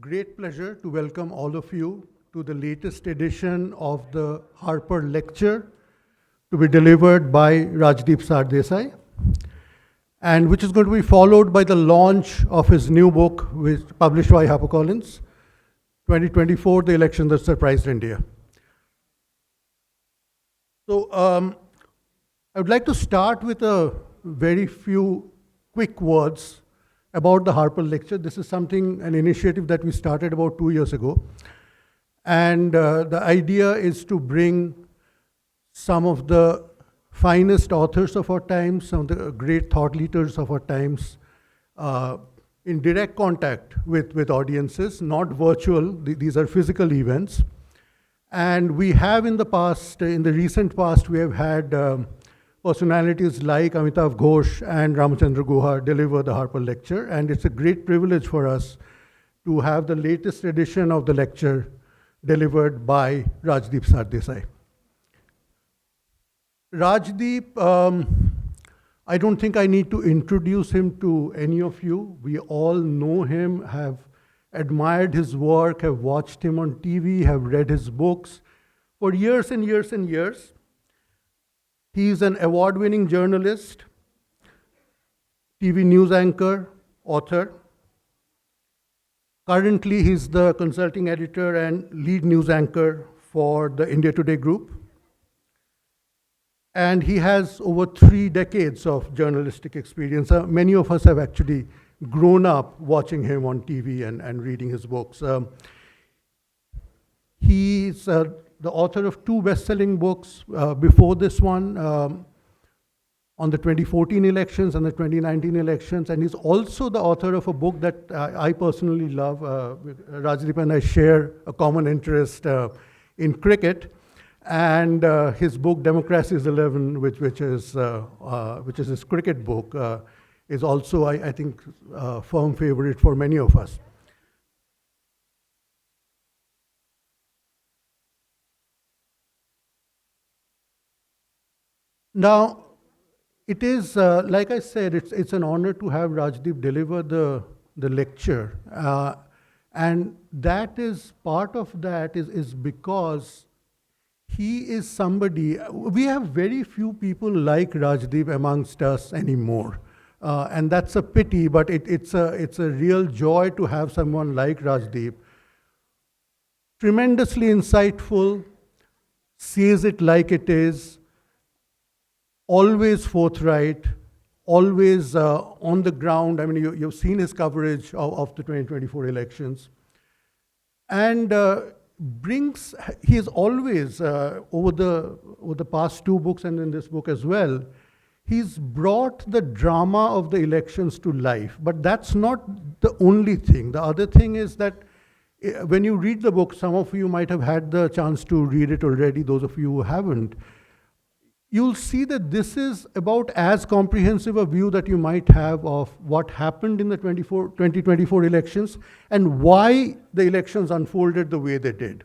Great pleasure to welcome all of you to the latest edition of the Harper Lecture to be delivered by Rajdeep Sardesai, and which is going to be followed by the launch of his new book, which published by HarperCollins, 2024, The Election That Surprised India. So I would like to start with a very few quick words about the Harper Lecture. This is an initiative that we started about 2 years ago. And the idea is to bring some of the finest authors of our times, some of the great thought leaders of our times, in direct contact with audiences, not virtual. These are physical events. And we have in the recent past, we have had personalities like Amitav Ghosh and Ramachandra Guha deliver the Harper Lecture, and it's a great privilege for us to have the latest edition of the lecture delivered by Rajdeep Sardesai. Rajdeep, I don't think I need to introduce him to any of you. We all know him, have admired his work, have watched him on TV, have read his books for years and years and years. He's an award-winning journalist, TV news anchor, author. Currently, he's the consulting editor and lead news anchor for the India Today group. And he has over 3 decades of journalistic experience. Many of us have actually grown up watching him on TV and reading his books. He's the author of 2 best-selling books before this one, on the 2014 elections and the 2019 elections, and he's also the author of a book that I personally love. Rajdeep and I share a common interest in cricket, and his book Democracy is 11, which is his cricket book, is also, I think, a firm favorite for many of us. Now, it is, like I said, it's an honor to have Rajdeep deliver the lecture. And that is, part of that is because he is somebody, we have very few people like Rajdeep amongst us anymore. And that's a pity, but it's a real joy to have someone like Rajdeep. Tremendously insightful, says it like it is, always forthright, always on the ground. I mean, you've seen his coverage of the 2024 elections. And he is always, over the past 2 books and in this book as well, he's brought the drama of the elections to life. But that's not the only thing. The other thing is that when you read the book, some of you might have had the chance to read it already, those of you who haven't, you'll see that this is about as comprehensive a view that you might have of what happened in the 2024 elections and why the elections unfolded the way they did.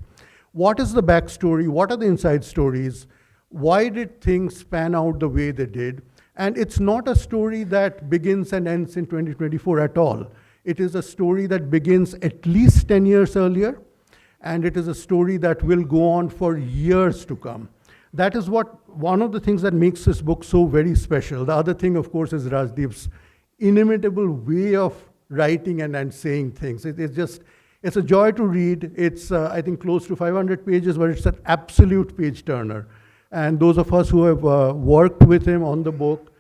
What is the backstory? What are the inside stories? Why did things pan out the way they did? And it's not a story that begins and ends in 2024 at all. It is a story that begins at least 10 years earlier, and it is a story that will go on for years to come. That is one of the things that makes this book so very special. The other thing, of course, is Rajdeep's inimitable way of writing and saying things. It's a joy to read. It's, I think, close to 500 pages, but it's an absolute page turner. And those of us who have worked with him on the book,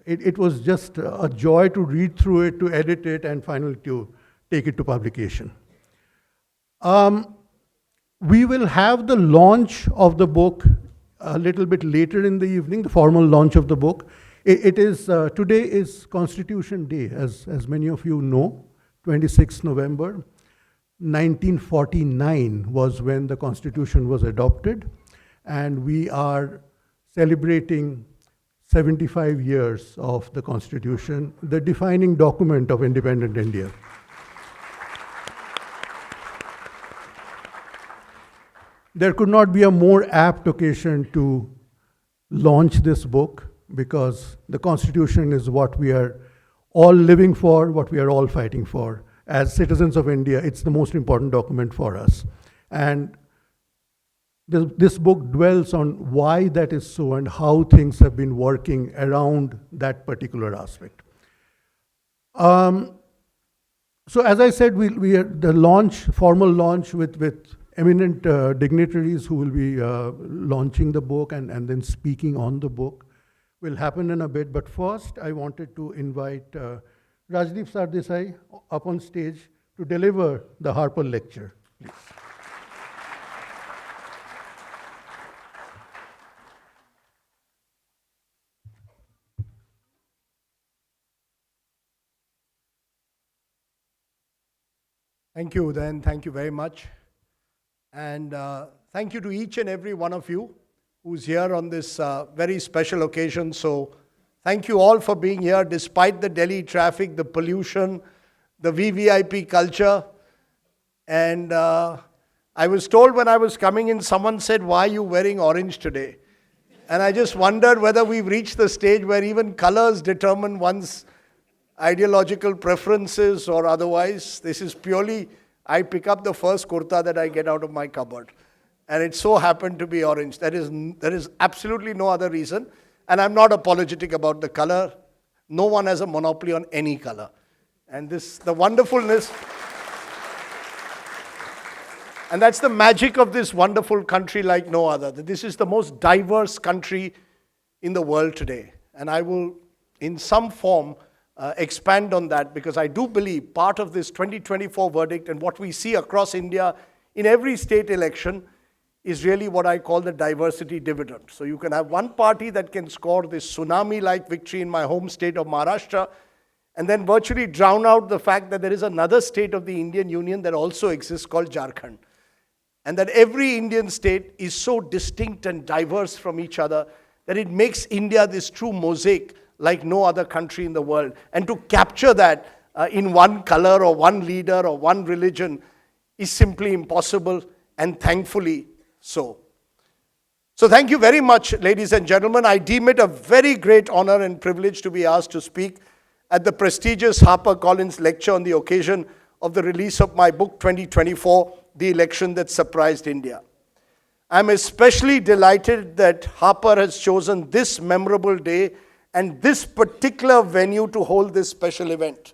it was just a joy to read through it, to edit it, and finally to take it to publication. We will have the launch of the book a little bit later in the evening, the formal launch of the book. Today is Constitution Day, as many of you know, 26th November. 1949 was when the Constitution was adopted, and we are celebrating 75 years of the Constitution, the defining document of independent India. There could not be a more apt occasion to launch this book, because the Constitution is what we are all living for, what we are all fighting for. as citizens of India, it's the most important document for us. And this book dwells on why that is so and how things have been working around that particular aspect. So as I said, we are the formal launch with eminent dignitaries who will be launching the book and then speaking on the book will happen in a bit. But first, I wanted to invite Rajdeep Sardesai up on stage to deliver the Harper lecture, please. Thank you, then. Thank you very much. And thank you to each and every one of you who's here on this very special occasion. So thank you all for being here despite the Delhi traffic, the pollution, the VVIP culture. And I was told when I was coming in, someone said, "Why are you wearing orange today?" And I just wondered whether we've reached the stage where even colors determine one's ideological preferences or otherwise. This is purely, I pick up the first kurta that I get out of my cupboard. And it so happened to be orange. There is absolutely no other reason. And I'm not apologetic about the color. No one has a monopoly on any color. And the wonderfulness, and that's the magic of this wonderful country like no other. That this is the most diverse country in the world today. And I will, in some form, expand on that, because I do believe part of this 2024 verdict and what we see across India in every state election is really what I call the diversity dividend. So you can have one party that can score this tsunami-like victory in my home state of Maharashtra and then virtually drown out the fact that there is another state of the Indian Union that also exists called Jharkhand. And that every Indian state is so distinct and diverse from each other that it makes India this true mosaic like no other country in the world. And to capture that in one color or one leader or one religion is simply impossible, and thankfully so. So thank you very much, ladies and gentlemen. I deem it a very great honor and privilege to be asked to speak at the prestigious HarperCollins lecture on the occasion of the release of my book 2024, The Election That Surprised India. I'm especially delighted that Harper has chosen this memorable day and this particular venue to hold this special event.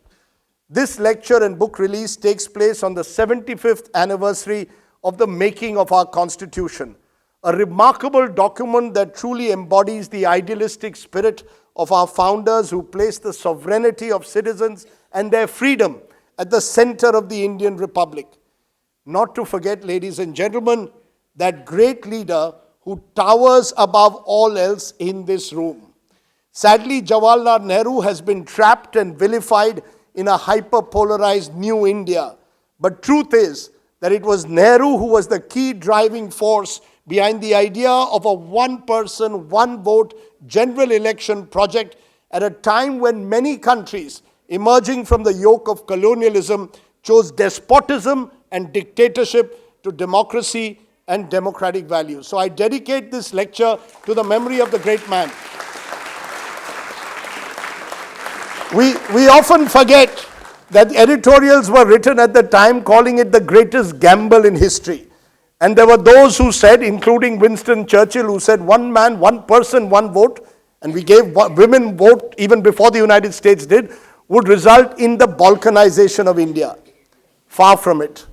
This lecture and book release takes place on the 75th anniversary of the making of our Constitution, a remarkable document that truly embodies the idealistic spirit of our founders who placed the sovereignty of citizens and their freedom at the center of the Indian Republic. Not to forget, ladies and gentlemen, that great leader who towers above all else in this room. Sadly, Jawaharlal Nehru has been trapped and vilified in a hyper-polarized new India. But truth is that it was Nehru who was the key driving force behind the idea of a one-person, one-vote general election project at a time when many countries emerging from the yoke of colonialism chose despotism and dictatorship to democracy and democratic values. So I dedicate this lecture to the memory of the great man. We often forget that editorials were written at the time calling it the greatest gamble in history. And there were those who said, including Winston Churchill, who said one man, one person, one vote, and we gave women vote even before the United States did, would result in the balkanization of India. Far from it.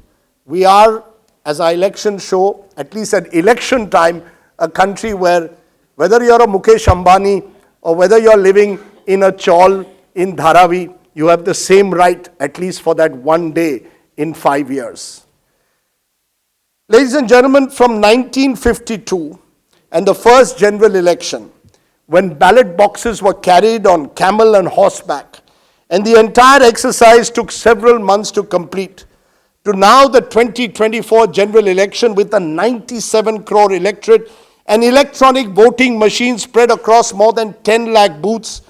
We are, as our elections show, at least at election time, a country where whether you're a Mukesh Ambani or whether you're living in a chawl in Dharavi, you have the same right, at least for that one day in 5 years. Ladies and gentlemen, from 1952 and the first general election, when ballot boxes were carried on camel and horseback, and the entire exercise took several months to complete, to now the 2024 general election with a 97 crore electorate and electronic voting machines spread across more than 10 lakh booths,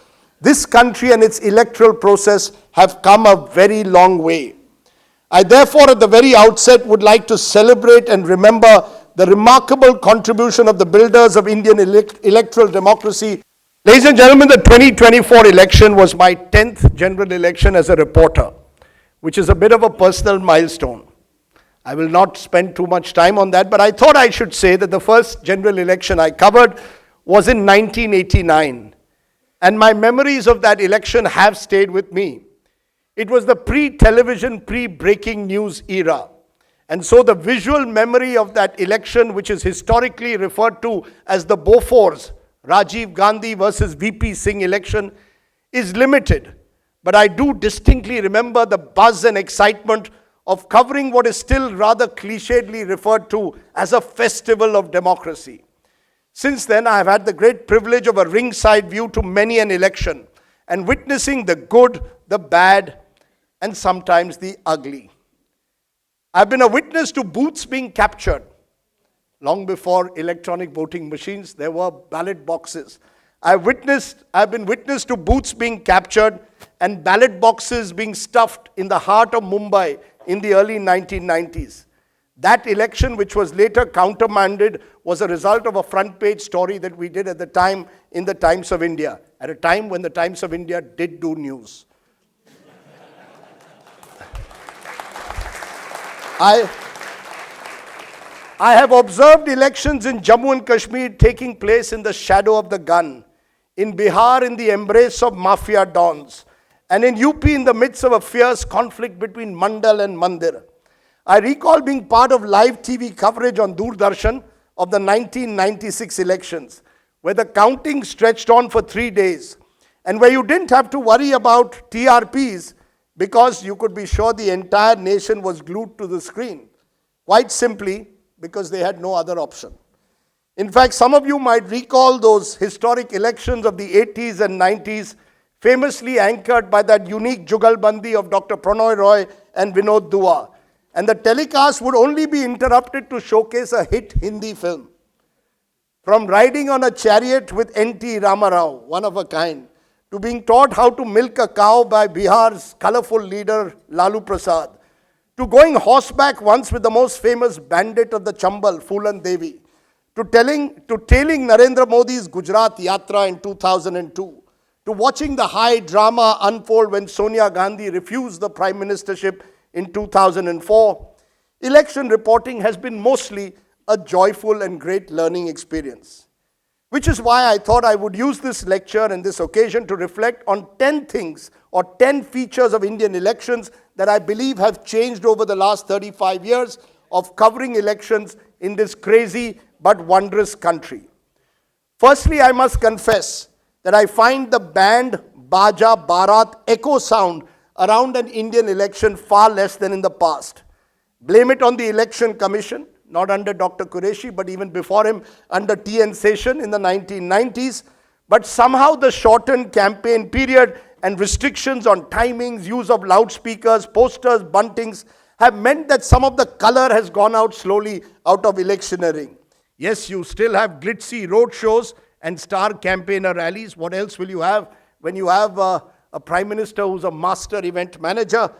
this country and its electoral process have come a very long way. I therefore at the very outset would like to celebrate and remember the remarkable contribution of the builders of Indian electoral democracy. Ladies and gentlemen, the 2024 election was my 10th general election as a reporter. which is a bit of a personal milestone. I will not spend too much time on that, but I thought I should say that the first general election I covered was in 1989. And my memories of that election have stayed with me. It was the pre-television, pre-breaking news era. And so the visual memory of that election, which is historically referred to as the Bofors, Rajiv Gandhi versus VP Singh election, is limited. But I do distinctly remember the buzz and excitement of covering what is still rather clichédly referred to as a festival of democracy. Since then, I have had the great privilege of a ringside view to many an election and witnessing the good, the bad, and sometimes the ugly. I've been a witness to booths being captured. Long before electronic voting machines, there were ballot boxes. I've been witness to booths being captured and ballot boxes being stuffed in the heart of Mumbai in the early 1990s. That election, which was later countermanded, was a result of a front page story that we did at the time in the Times of India, at a time when the Times of India did do news. I have observed elections in Jammu and Kashmir taking place in the shadow of the gun, in Bihar in the embrace of mafia dons, and in UP in the midst of a fierce conflict between Mandal and Mandir. I recall being part of live TV coverage on Doordarshan of the 1996 elections, where the counting stretched on for 3 days, and where you didn't have to worry about TRPs because you could be sure the entire nation was glued to the screen, quite simply because they had no other option. In fact, some of you might recall those historic elections of the 80s and 90s, famously anchored by that unique Jugalbandi of Dr. Pranoy Roy and Vinod Dua. And the telecast would only be interrupted to showcase a hit Hindi film. From riding on a chariot with N.T. Ramarao, one of a kind, to being taught how to milk a cow by Bihar's colorful leader Lalu Prasad, to going horseback once with the most famous bandit of the Chambal, Phulan Devi, to tailing Narendra Modi's Gujarat Yatra in 2002, to watching the high drama unfold when Sonia Gandhi refused the prime ministership in 2004, election reporting has been mostly a joyful and great learning experience. Which is why I thought I would use this lecture and this occasion to reflect on 10 things or 10 features of Indian elections that I believe have changed over the last 35 years of covering elections in this crazy but wondrous country. Firstly, I must confess that I find the band, Baja, Barat echo sound around an Indian election far less than in the past. Blame it on the Election Commission, not under Dr. Qureshi, but even before him under T.N. Seshan in the 1990s. But somehow the shortened campaign period and restrictions on timings, use of loudspeakers, posters, buntings have meant that some of the color has gone out slowly out of electioneering. Yes, you still have glitzy road shows and star campaigner rallies. What else will you have when you have a prime minister who's a master event manager?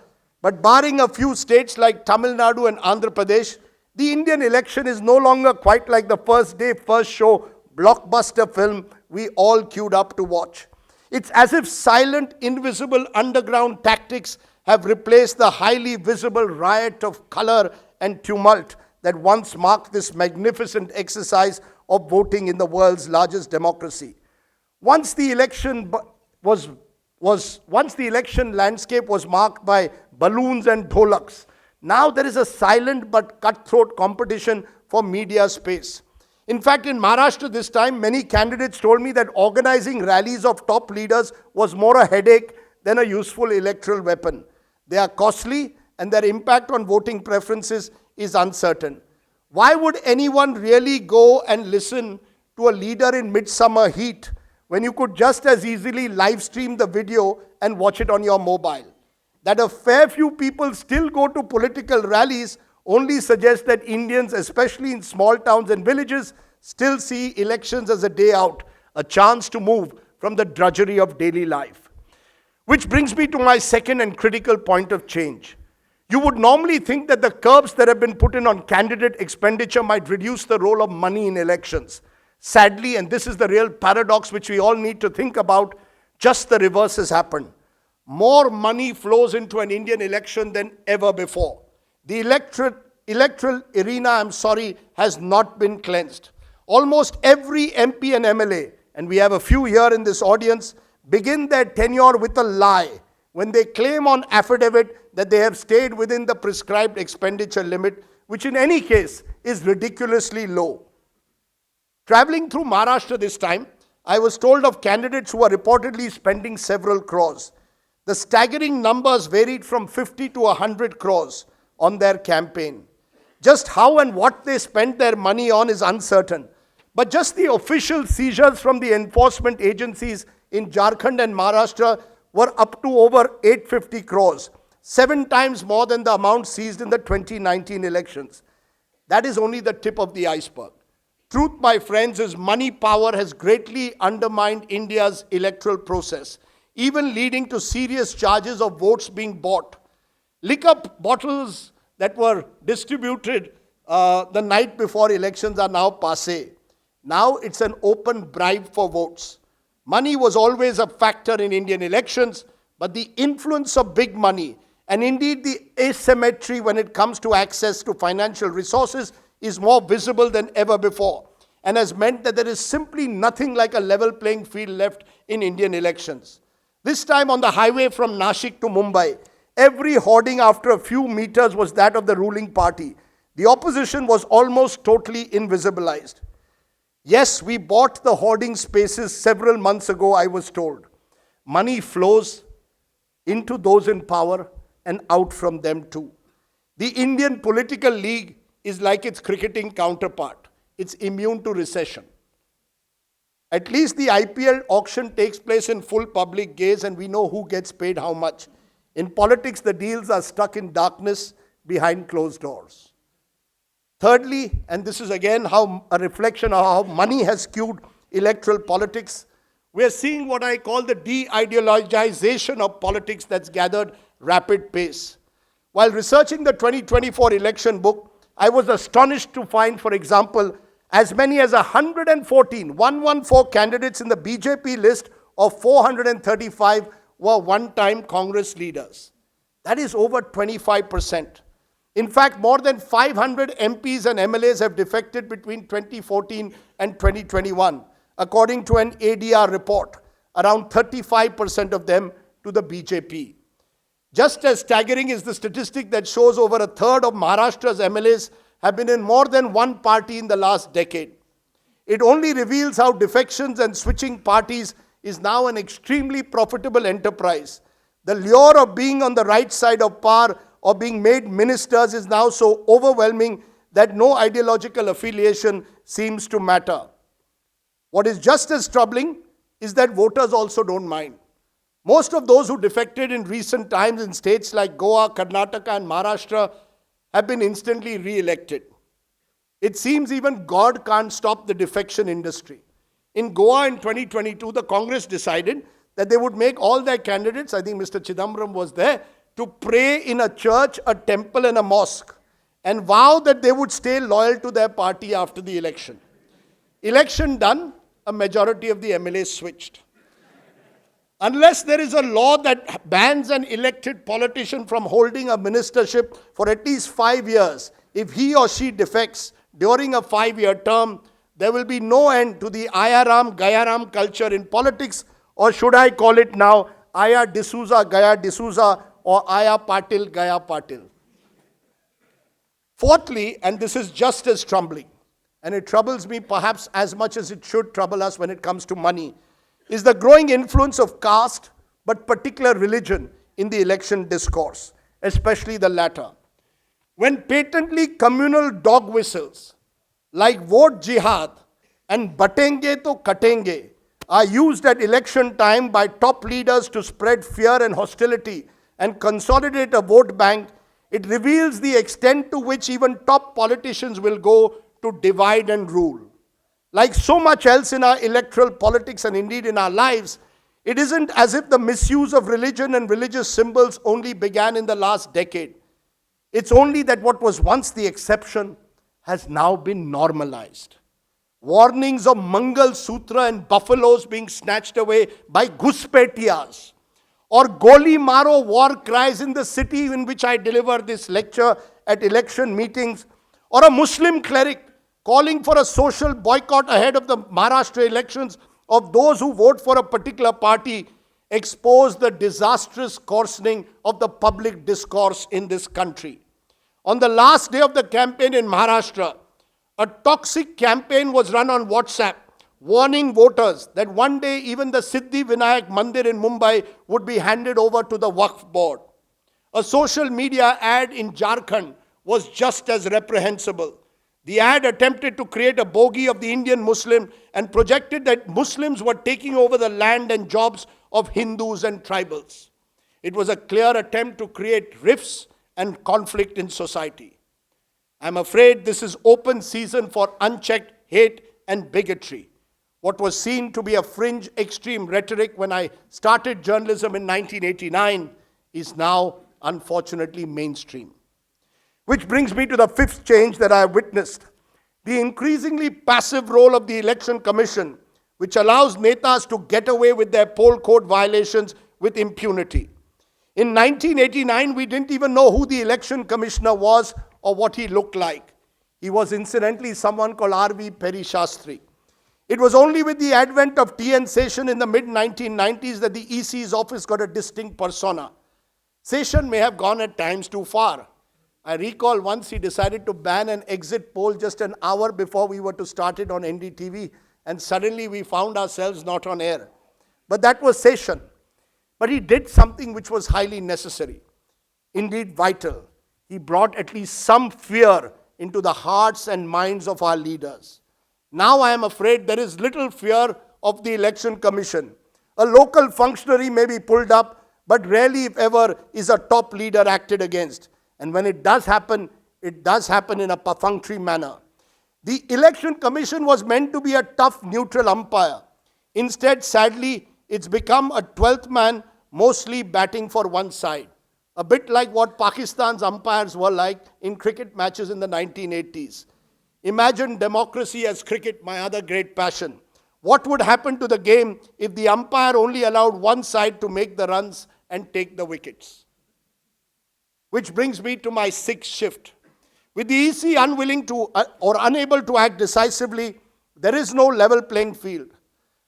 But barring a few states like Tamil Nadu and Andhra Pradesh, the Indian election is no longer quite like the first day, first show blockbuster film we all queued up to watch. It's as if silent, invisible underground tactics have replaced the highly visible riot of color and tumult that once marked this magnificent exercise of voting in the world's largest democracy. Once the election landscape was marked by balloons and dholaks, now there is a silent but cutthroat competition for media space. In fact, in Maharashtra this time, many candidates told me that organizing rallies of top leaders was more a headache than a useful electoral weapon. They are costly and their impact on voting preferences is uncertain. Why would anyone really go and listen to a leader in midsummer heat when you could just as easily live stream the video and watch it on your mobile? That a fair few people still go to political rallies only suggests that Indians, especially in small towns and villages, still see elections as a day out, a chance to move from the drudgery of daily life. Which brings me to my second and critical point of change. You would normally think that the curbs that have been put in on candidate expenditure might reduce the role of money in elections. Sadly, and this is the real paradox which we all need to think about, just the reverse has happened. More money flows into an Indian election than ever before. The electoral arena, has not been cleansed. Almost every MP and MLA, and we have a few here in this audience, begin their tenure with a lie when they claim on affidavit that they have stayed within the prescribed expenditure limit, which in any case is ridiculously low. Traveling through Maharashtra this time, I was told of candidates who are reportedly spending several crores. The staggering numbers varied from 50 to 100 crores on their campaign. Just how and what they spent their money on is uncertain. But just the official seizures from the enforcement agencies in Jharkhand and Maharashtra were up to over 850 crores, 7 times more than the amount seized in the 2019 elections. That is only the tip of the iceberg. Truth, my friends, is money power has greatly undermined India's electoral process, even leading to serious charges of votes being bought. Liquor bottles that were distributed the night before elections are now passé. Now it's an open bribe for votes. Money was always a factor in Indian elections, but the influence of big money and indeed the asymmetry when it comes to access to financial resources is more visible than ever before, and has meant that there is simply nothing like a level playing field left in Indian elections. This time on the highway from Nashik to Mumbai, every hoarding after a few meters was that of the ruling party. The opposition was almost totally invisibilized. Yes, we bought the hoarding spaces several months ago, I was told. Money flows into those in power and out from them too. The Indian political league is like its cricketing counterpart. It's immune to recession. At least the IPL auction takes place in full public gaze and we know who gets paid how much. In politics, the deals are stuck in darkness behind closed doors. Thirdly, and this is again a reflection of how money has skewed electoral politics, we are seeing what I call the de-ideologization of politics that's gathered rapid pace. While researching the 2024 election book, I was astonished to find, for example, as many as 114 candidates in the BJP list of 435 were one-time Congress leaders. That is over 25%. In fact, more than 500 MPs and MLAs have defected between 2014 and 2021, according to an ADR report, around 35% of them to the BJP. Just as staggering is the statistic that shows over a third of Maharashtra's MLAs have been in more than one party in the last decade. It only reveals how defections and switching parties is now an extremely profitable enterprise. The lure of being on the right side of power or being made ministers is now so overwhelming that no ideological affiliation seems to matter. What is just as troubling is that voters also don't mind. Most of those who defected in recent times in states like Goa, Karnataka and Maharashtra have been instantly re-elected. It seems even God can't stop the defection industry. In Goa in 2022, the Congress decided that they would make all their candidates, I think Mr. Chidambaram was there, to pray in a church, a temple and a mosque and vow that they would stay loyal to their party after the election. Election done, a majority of the MLAs switched. Unless there is a law that bans an elected politician from holding a ministership for at least 5 years, if he or she defects during a 5-year term, there will be no end to the Ayaram, Gayaram culture in politics, or should I call it now, Aya D'Souza, Gaya D'Souza, or Aya Patil, Gaya Patil. Fourthly, and this is just as troubling, and it troubles me perhaps as much as it should trouble us when it comes to money, is the growing influence of caste, but particular religion in the election discourse, especially the latter. When patently communal dog whistles like vote jihad and batenge to katenge are used at election time by top leaders to spread fear and hostility and consolidate a vote bank, it reveals the extent to which even top politicians will go to divide and rule. Like so much else in our electoral politics and indeed in our lives, it isn't as if the misuse of religion and religious symbols only began in the last decade. It's only that what was once the exception has now been normalized. Warnings of Mangal Sutra and buffaloes being snatched away by Guspetiyas, or Goli Maro war cries in the city in which I deliver this lecture at election meetings, or a Muslim cleric calling for a social boycott ahead of the Maharashtra elections of those who vote for a particular party, expose the disastrous coarsening of the public discourse in this country. On the last day of the campaign in Maharashtra, a toxic campaign was run on WhatsApp, warning voters that one day even the Siddhi Vinayak Mandir in Mumbai would be handed over to the Waqf board. A social media ad in Jharkhand was just as reprehensible. The ad attempted to create a bogey of the Indian Muslim and projected that Muslims were taking over the land and jobs of Hindus and tribals. It was a clear attempt to create rifts and conflict in society. I'm afraid this is open season for unchecked hate and bigotry. What was seen to be a fringe extreme rhetoric when I started journalism in 1989 is now, unfortunately, mainstream. Which brings me to the fifth change that I have witnessed: the increasingly passive role of the Election Commission, which allows netas to get away with their poll code violations with impunity. In 1989, we didn't even know who the election commissioner was or what he looked like. He was incidentally someone called R.V. Peri Shastri. It was only with the advent of T.N. Seshan in the mid-1990s that the EC's office got a distinct persona. Seshan may have gone at times too far. I recall once he decided to ban an exit poll just an hour before we were to start it on NDTV, and suddenly we found ourselves not on air. But that was Seshan. But he did something which was highly necessary, indeed vital. He brought at least some fear into the hearts and minds of our leaders. Now I am afraid there is little fear of the Election Commission. A local functionary may be pulled up, but rarely, if ever, is a top leader acted against. And when it does happen in a perfunctory manner. The Election Commission was meant to be a tough, neutral umpire. Instead, sadly, it's become a 12th man, mostly batting for one side. A bit like what Pakistan's umpires were like in cricket matches in the 1980s. Imagine democracy as cricket, my other great passion. What would happen to the game if the umpire only allowed one side to make the runs and take the wickets? Which brings me to my sixth shift. With the EC unwilling to or unable to act decisively, there is no level playing field.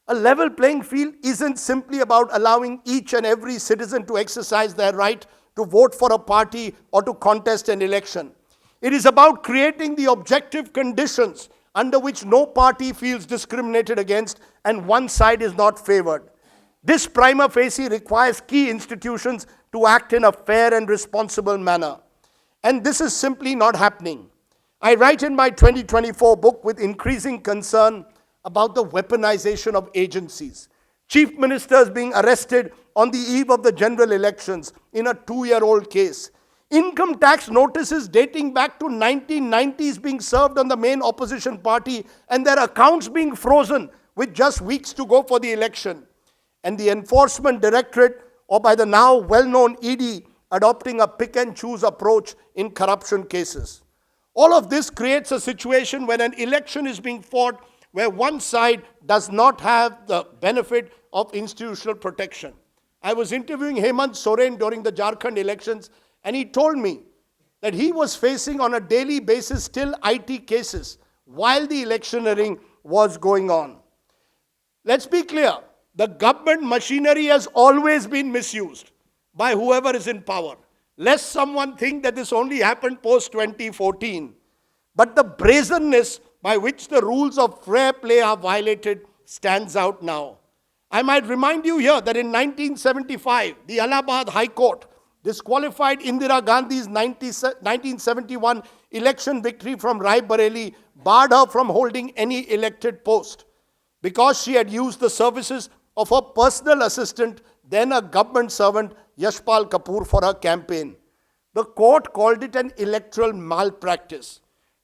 A level playing field isn't simply about allowing each and every citizen to exercise their right to vote for a party or to contest an election. It is about creating the objective conditions under which no party feels discriminated against and one side is not favored. This prima facie requires key institutions to act in a fair and responsible manner. And this is simply not happening. I write in my 2024 book with increasing concern about the weaponization of agencies. Chief ministers being arrested on the eve of the general elections in a 2-year-old case. Income tax notices dating back to 1990s being served on the main opposition party and their accounts being frozen with just weeks to go for the election. And the Enforcement Directorate, or by the now well-known ED, adopting a pick-and-choose approach in corruption cases. All of this creates a situation when an election is being fought where one side does not have the benefit of institutional protection. I was interviewing Hemant Soren during the Jharkhand elections, and he told me that he was facing on a daily basis still IT cases while the electioneering was going on. Let's be clear, the government machinery has always been misused by whoever is in power. Lest someone think that this only happened post-2014. But the brazenness by which the rules of fair play are violated stands out now. I might remind you here that in 1975, the Allahabad High Court disqualified Indira Gandhi's 1971 election victory from Rai Bareli, barred her from holding any elected post because she had used the services of her personal assistant, then a government servant, Yashpal Kapoor, for her campaign. The court called it an electoral malpractice.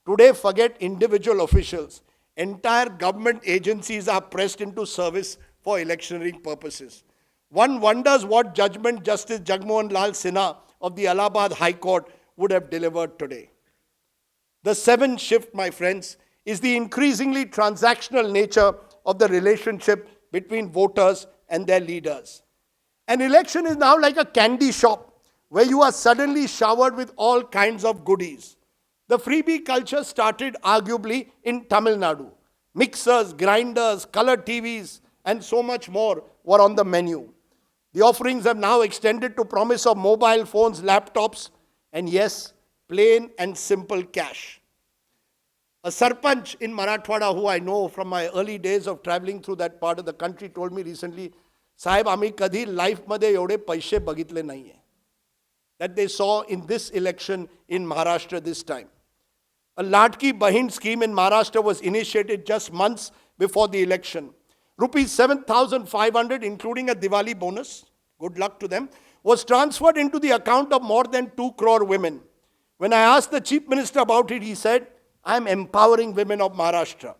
Today, forget individual officials. Entire government agencies are pressed into service for electioneering purposes. One wonders what judgment Justice Jagmohan Lal Sinha of the Allahabad High Court would have delivered today. The seventh shift, my friends, is the increasingly transactional nature of the relationship between voters and their leaders. An election is now like a candy shop where you are suddenly showered with all kinds of goodies. The freebie culture started arguably in Tamil Nadu. Mixers, grinders, color TVs, and so much more were on the menu. The offerings have now extended to promise of mobile phones, laptops, and yes, plain and simple cash. A sarpanch in Marathwada, who I know from my early days of traveling through that part of the country, told me recently, Sahib, आम्ही कधी life मध्ये एवढे पैसे बघितले नाहीये. That they saw in this election in Maharashtra this time. A Ladki Bahin scheme in Maharashtra was initiated just months before the election. Rupees 7,500, including a Diwali bonus, good luck to them, was transferred into the account of more than 2 crore women. When I asked the Chief Minister about it, he said, I am empowering women of Maharashtra.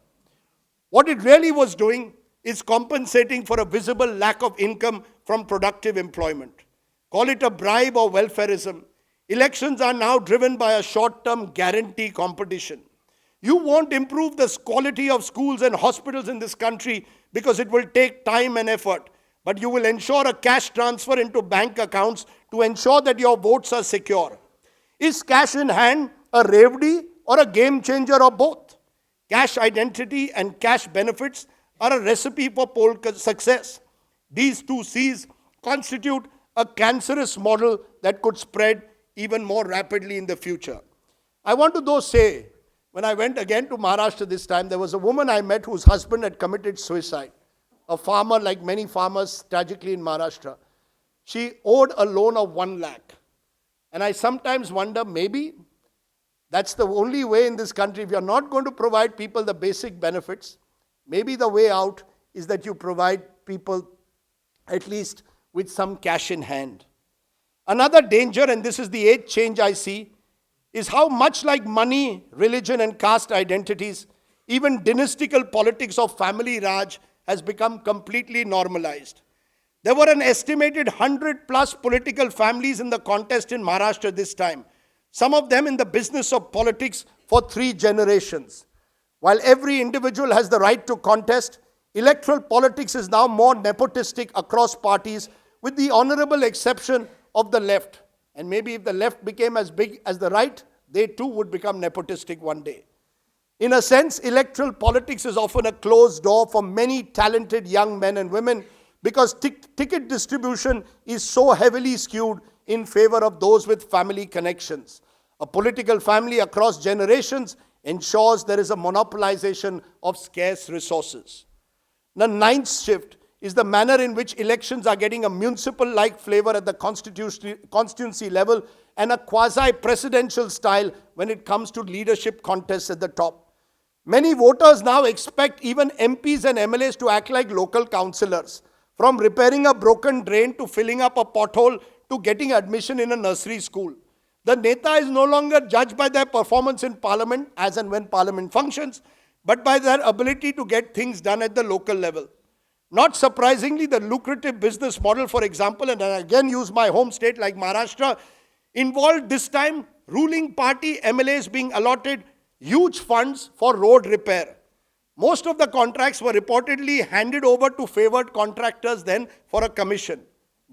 What it really was doing is compensating for a visible lack of income from productive employment. Call it a bribe or welfareism. Elections are now driven by a short-term guarantee competition. You won't improve the quality of schools and hospitals in this country because it will take time and effort, but you will ensure a cash transfer into bank accounts to ensure that your votes are secure. Is cash in hand a revdi or a game changer or both? Cash identity and cash benefits are a recipe for poll success. These two C's constitute a cancerous model that could spread even more rapidly in the future. I want to though say, when I went again to Maharashtra this time, there was a woman I met whose husband had committed suicide. A farmer, like many farmers tragically in Maharashtra. She owed a loan of 1 lakh. And I sometimes wonder, maybe that's the only way in this country. If you're not going to provide people the basic benefits, maybe the way out is that you provide people at least with some cash in hand. Another danger, and this is the 8th change I see, is how much like money, religion, and caste identities, even dynastical politics of family Raj has become completely normalized. There were an estimated 100 plus political families in the contest in Maharashtra this time, some of them in the business of politics for 3 generations. While every individual has the right to contest, electoral politics is now more nepotistic across parties, with the honorable exception of the left. And maybe if the left became as big as the right, they too would become nepotistic one day. In a sense, electoral politics is often a closed door for many talented young men and women because ticket distribution is so heavily skewed in favor of those with family connections. A political family across generations ensures there is a monopolization of scarce resources. The 9th shift is the manner in which elections are getting a municipal-like flavor at the constituency level and a quasi-presidential style when it comes to leadership contests at the top. Many voters now expect even MPs and MLAs to act like local councillors, from repairing a broken drain to filling up a pothole to getting admission in a nursery school. The Neta is no longer judged by their performance in Parliament, as and when Parliament functions, but by their ability to get things done at the local level. Not surprisingly, the lucrative business model, for example, and I again use my home state like Maharashtra, involved this time ruling party MLAs being allotted huge funds for road repair. Most of the contracts were reportedly handed over to favored contractors then for a commission.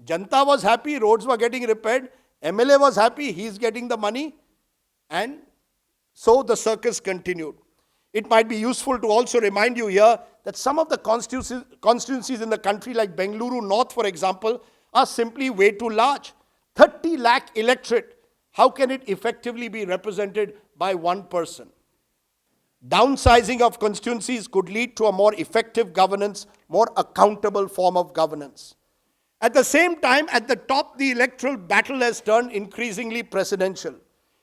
Janta was happy, roads were getting repaired. MLA was happy, he's getting the money. And so the circus continued. It might be useful to also remind you here that some of the constituencies in the country like Bengaluru North, for example, are simply way too large. 30 lakh electorate. How can it effectively be represented by one person? Downsizing of constituencies could lead to a more effective governance, more accountable form of governance. At the same time, at the top, the electoral battle has turned increasingly presidential.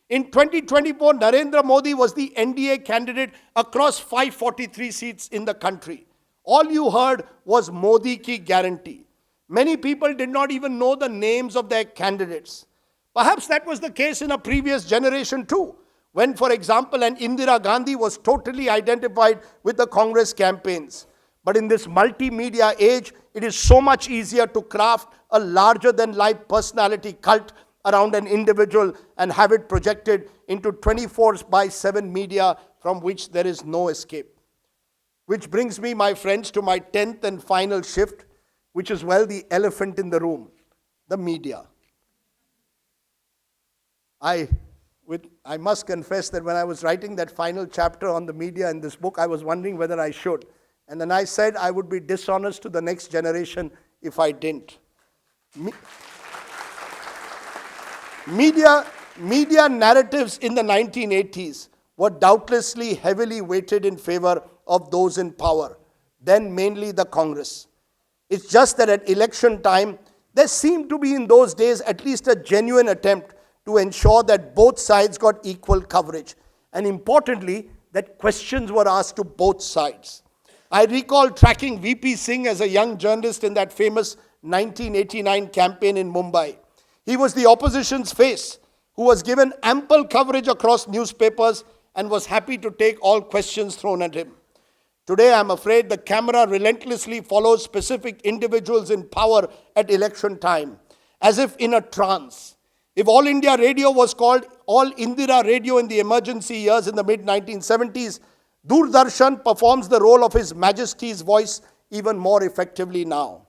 In 2024, Narendra Modi was the NDA candidate across 543 seats in the country. All you heard was Modi ki guarantee. Many people did not even know the names of their candidates. Perhaps that was the case in a previous generation too, when, for example, an Indira Gandhi was totally identified with the Congress campaigns. But in this multimedia age, it is so much easier to craft a larger-than-life personality cult around an individual and have it projected into 24/7 media from which there is no escape. Which brings me, my friends, to my 10th and final shift, which is, well, the elephant in the room. the media. I must confess that when I was writing that final chapter on the media in this book, I was wondering whether I should. And then I said I would be dishonest to the next generation if I didn't. Media narratives in the 1980s were doubtlessly heavily weighted in favor of those in power, then mainly the Congress. It's just that at election time, there seemed to be in those days at least a genuine attempt to ensure that both sides got equal coverage. And importantly, that questions were asked to both sides. I recall tracking VP Singh as a young journalist in that famous 1989 campaign in Mumbai. He was the opposition's face, who was given ample coverage across newspapers and was happy to take all questions thrown at him. Today, I'm afraid the camera relentlessly follows specific individuals in power at election time, as if in a trance. If All India Radio was called All Indira Radio in the emergency years in the mid-1970s, Doordarshan performs the role of His Majesty's voice even more effectively now.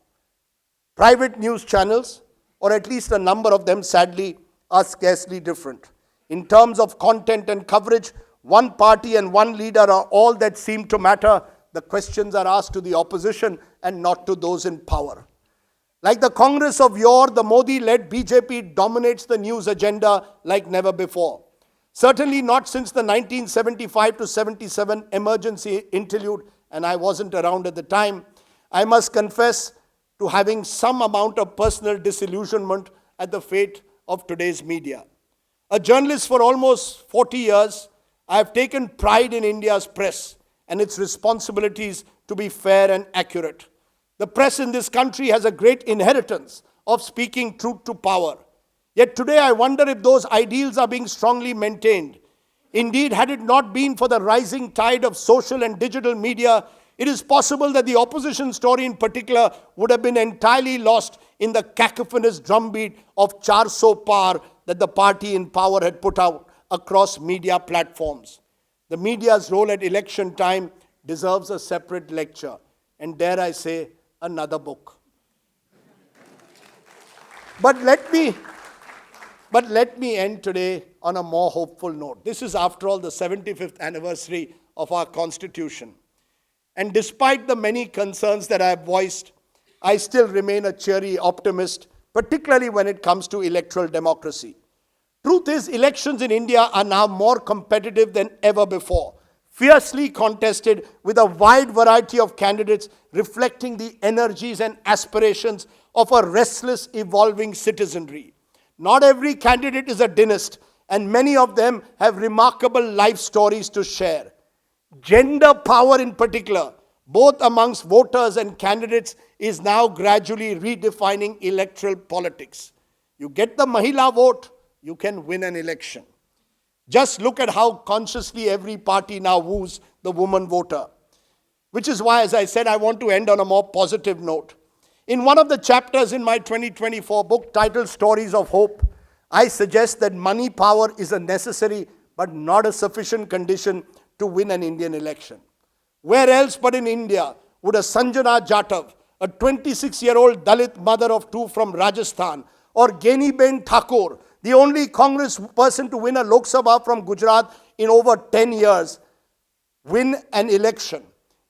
Private news channels, or at least a number of them sadly, are scarcely different. In terms of content and coverage, one party and one leader are all that seem to matter. The questions are asked to the opposition and not to those in power. Like the Congress of yore, the Modi-led BJP dominates the news agenda like never before. Certainly not since the 1975 to 77 emergency interlude, and I wasn't around at the time. I must confess to having some amount of personal disillusionment at the fate of today's media. A journalist for almost 40 years, I have taken pride in India's press and its responsibilities to be fair and accurate. The press in this country has a great inheritance of speaking truth to power. Yet today I wonder if those ideals are being strongly maintained. Indeed, had it not been for the rising tide of social and digital media, it is possible that the opposition story in particular would have been entirely lost in the cacophonous drumbeat of Charso Par that the party in power had put out across media platforms. The media's role at election time deserves a separate lecture, and dare I say, another book. But let me end today on a more hopeful note. This is, after all, the 75th anniversary of our Constitution. And despite the many concerns that I have voiced, I still remain a cheery optimist, particularly when it comes to electoral democracy. Truth is, elections in India are now more competitive than ever before, fiercely contested with a wide variety of candidates reflecting the energies and aspirations of a restless, evolving citizenry. Not every candidate is a dynast, and many of them have remarkable life stories to share. Gender power in particular, both amongst voters and candidates, is now gradually redefining electoral politics. You get the Mahila vote, you can win an election. Just look at how consciously every party now woos the woman voter. Which is why, as I said, I want to end on a more positive note. In one of the chapters in my 2024 book titled Stories of Hope, I suggest that money power is a necessary but not a sufficient condition to win an Indian election. Where else but in India would a Sanjana Jatav, a 26-year-old Dalit mother of two from Rajasthan, or Geniben Thakur, the only Congress person to win a Lok Sabha from Gujarat in over 10 years, win an election?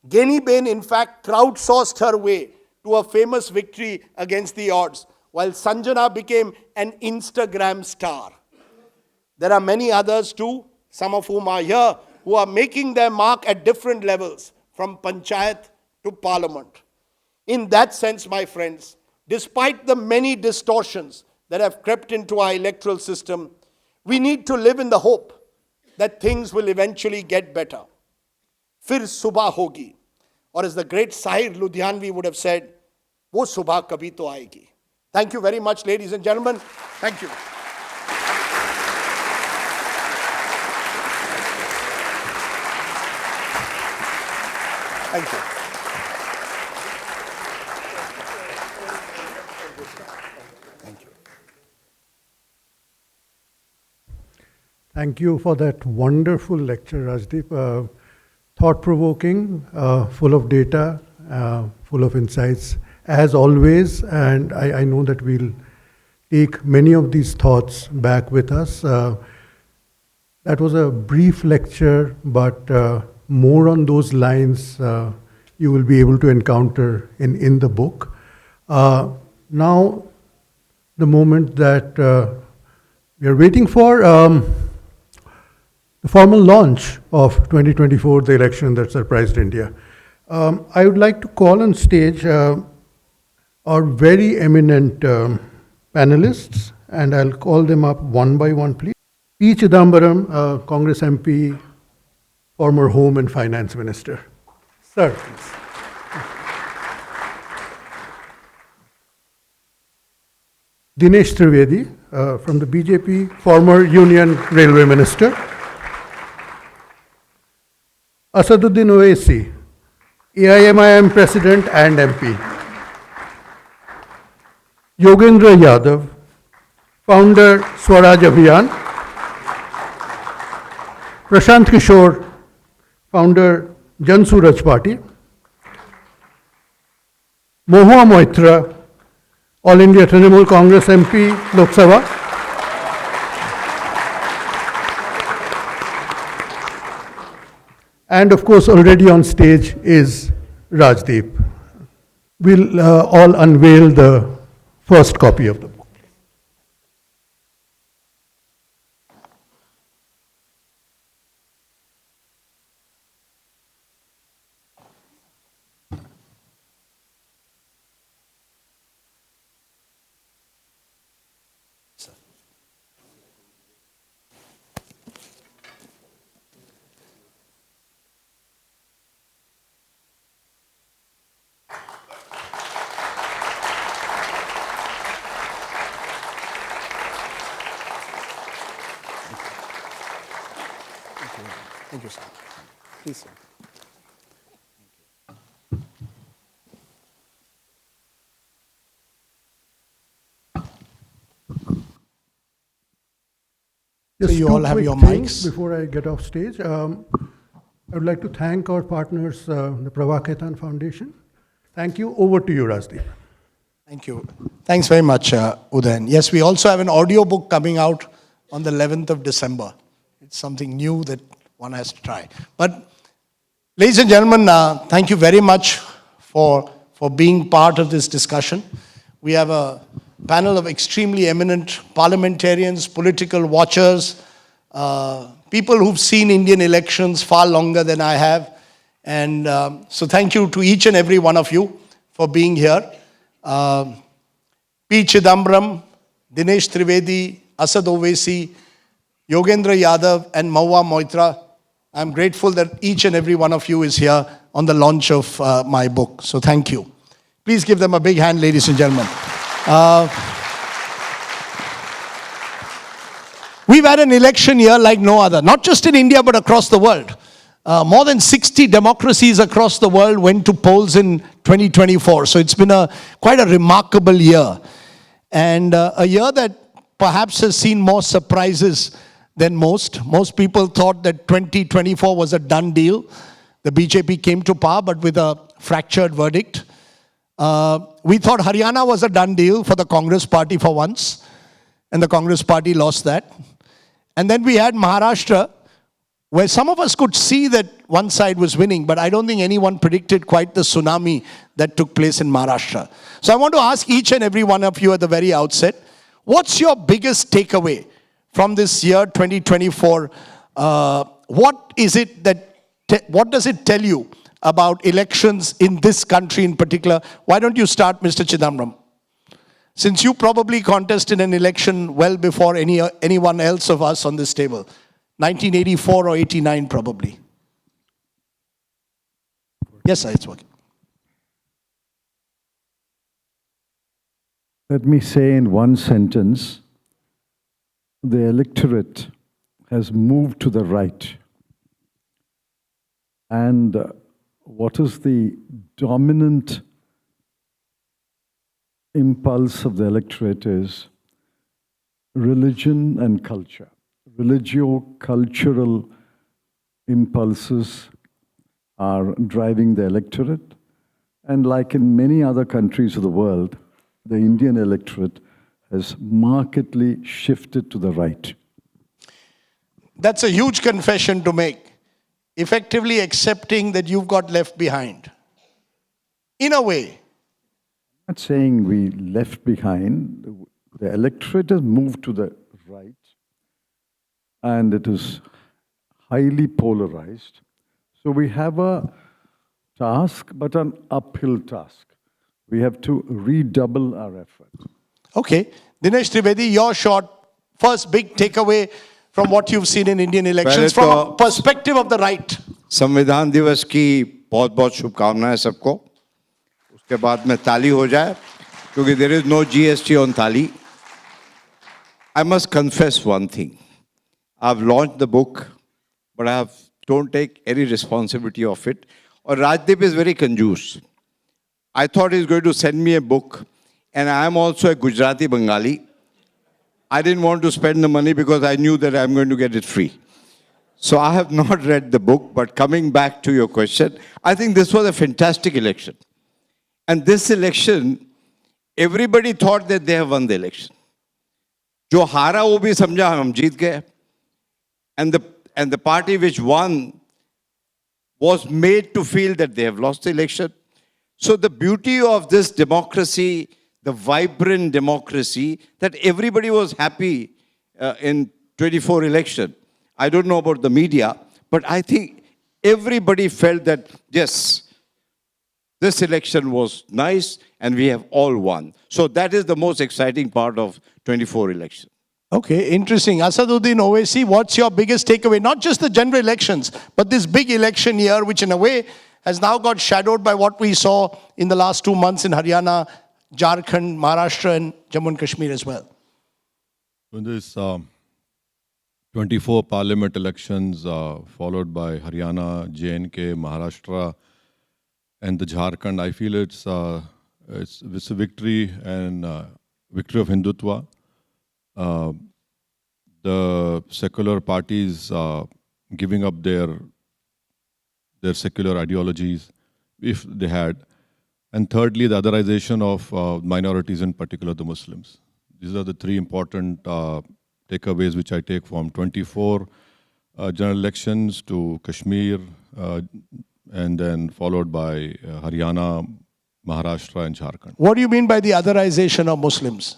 Geniben, in fact, crowdsourced her way to a famous victory against the odds, while Sanjana became an Instagram star. There are many others too, some of whom are here, who are making their mark at different levels, from panchayat to parliament. In that sense, my friends, despite the many distortions that have crept into our electoral system, we need to live in the hope that things will eventually get better. Fir subah hogi. Or as the great Sahir Ludhianvi would have said, wo subah kabhi to aayegi. Thank you very much, ladies and gentlemen. Thank you. Thank you. Thank you. Thank you for that wonderful lecture, Rajdeep. Thought-provoking, full of data, full of insights, as always. And I know that we'll take many of these thoughts back with us. That was a brief lecture, but more on those lines you will be able to encounter in the book. Now, the moment that we are waiting for, the formal launch of 2024, the election that surprised India. I would like to call on stage our very eminent panelists, and I'll call them up one by one, please. P Chidambaram, Congress MP, former Home and Finance Minister. Sir, please. Dinesh Trivedi, from the BJP, former Union Railway Minister. Asaduddin Owaisi, AIMIM President and MP. Yogendra Yadav, founder Swaraj Abhiyan. Prashant Kishore, founder Jan Suraj Party. Mahua Moitra, All India Trinamool Congress MP, Lok Sabha. And of course, already on stage is Rajdeep. We'll all unveil the first copy of the book. Thank you, sir. Please, sir. Just so you two all have quick your things mics. before I get off stage. I would like to thank our partners, the Prabha Khaitan Foundation. Thank you. Over to you, Rajdeep. Thank you. Thanks very much, Udayan. Yes, we also have an audio book coming out on the 11th of December. It's something new that one has to try. But, ladies and gentlemen, thank you very much for being part of this discussion. We have a panel of extremely eminent parliamentarians, political watchers, people who've seen Indian elections far longer than I have. And so thank you to each and every one of you for being here. P Chidambaram, Dinesh Trivedi, Asaduddin Owaisi, Yogendra Yadav and Mahua Moitra. I'm grateful that each and every one of you is here on the launch of my book. So thank you. Please give them a big hand, ladies and gentlemen. We've had an election year like no other, not just in India but across the world. More than 60 democracies across the world went to polls in 2024. So it's been quite a remarkable year. And a year that perhaps has seen more surprises than most. Most people thought that 2024 was a done deal. The BJP came to power, but with a fractured verdict. We thought Haryana was a done deal for the Congress party for once. And the Congress party lost that. And then we had Maharashtra, where some of us could see that one side was winning, but I don't think anyone predicted quite the tsunami that took place in Maharashtra. So I want to ask each and every one of you at the very outset, what's your biggest takeaway from this year 2024? What is it that, what does it tell you about elections in this country in particular? Why don't you start, Mr. Chidambaram? Since you probably contested an election well before anyone else of us on this table. 1984 or 89 probably. Yes, sir, it's working. Let me say in one sentence, the electorate has moved to the right. And what is the dominant impulse of the electorate is religion and culture. Religio-cultural impulses are driving the electorate. And like in many other countries of the world, the Indian electorate has markedly shifted to the right. That's a huge confession to make. Effectively accepting that you've got left behind. In a way. I'm not saying we left behind. The electorate has moved to the right, and it is highly polarized. So we have a task, but an uphill task. We have to redouble our effort. Okay. Dinesh Trivedi, your short first big takeaway from what you've seen in Indian elections from a perspective of the right. संविधान दिवस की बहुत बहुत शुभकामनाएं सबको. उसके बाद में ताली हो जाए क्योंकि there is no GST on ताली. I must confess one thing. I've launched the book, but I don't take any responsibility of it. Or Rajdeep is very conjuice. I thought he's going to send me a book, and I am also a Gujarati Bengali. I didn't want to spend the money because I knew that I'm going to get it free. So I have not read the book, but coming back to your question, I think this was a fantastic election. And this election, everybody thought that they have won the election. जो हारा वो भी समझा हम जीत गए. And the party which won was made to feel that they have lost the election. So the beauty of this democracy, the vibrant democracy, that everybody was happy in 24 election. I don't know about the media, but I think everybody felt that, yes, this election was nice and we have all won. So that is the most exciting part of 24 election. Okay, interesting. Asaduddin Owaisi, what's your biggest takeaway? Not just the general elections, but this big election year, which in a way has now got shadowed by what we saw in the last 2 months in Haryana, Jharkhand, Maharashtra, and Jammu and Kashmir as well. In this 24 parliament elections, followed by Haryana, J&K, Maharashtra, and the Jharkhand, I feel it's a victory and victory of Hindutva. The secular parties giving up their secular ideologies, if they had. And thirdly, the otherization of minorities, in particular the Muslims. These are the three important takeaways which I take from 24 general elections to Kashmir, and then followed by Haryana, Maharashtra, and Jharkhand. What do you mean by the otherization of Muslims?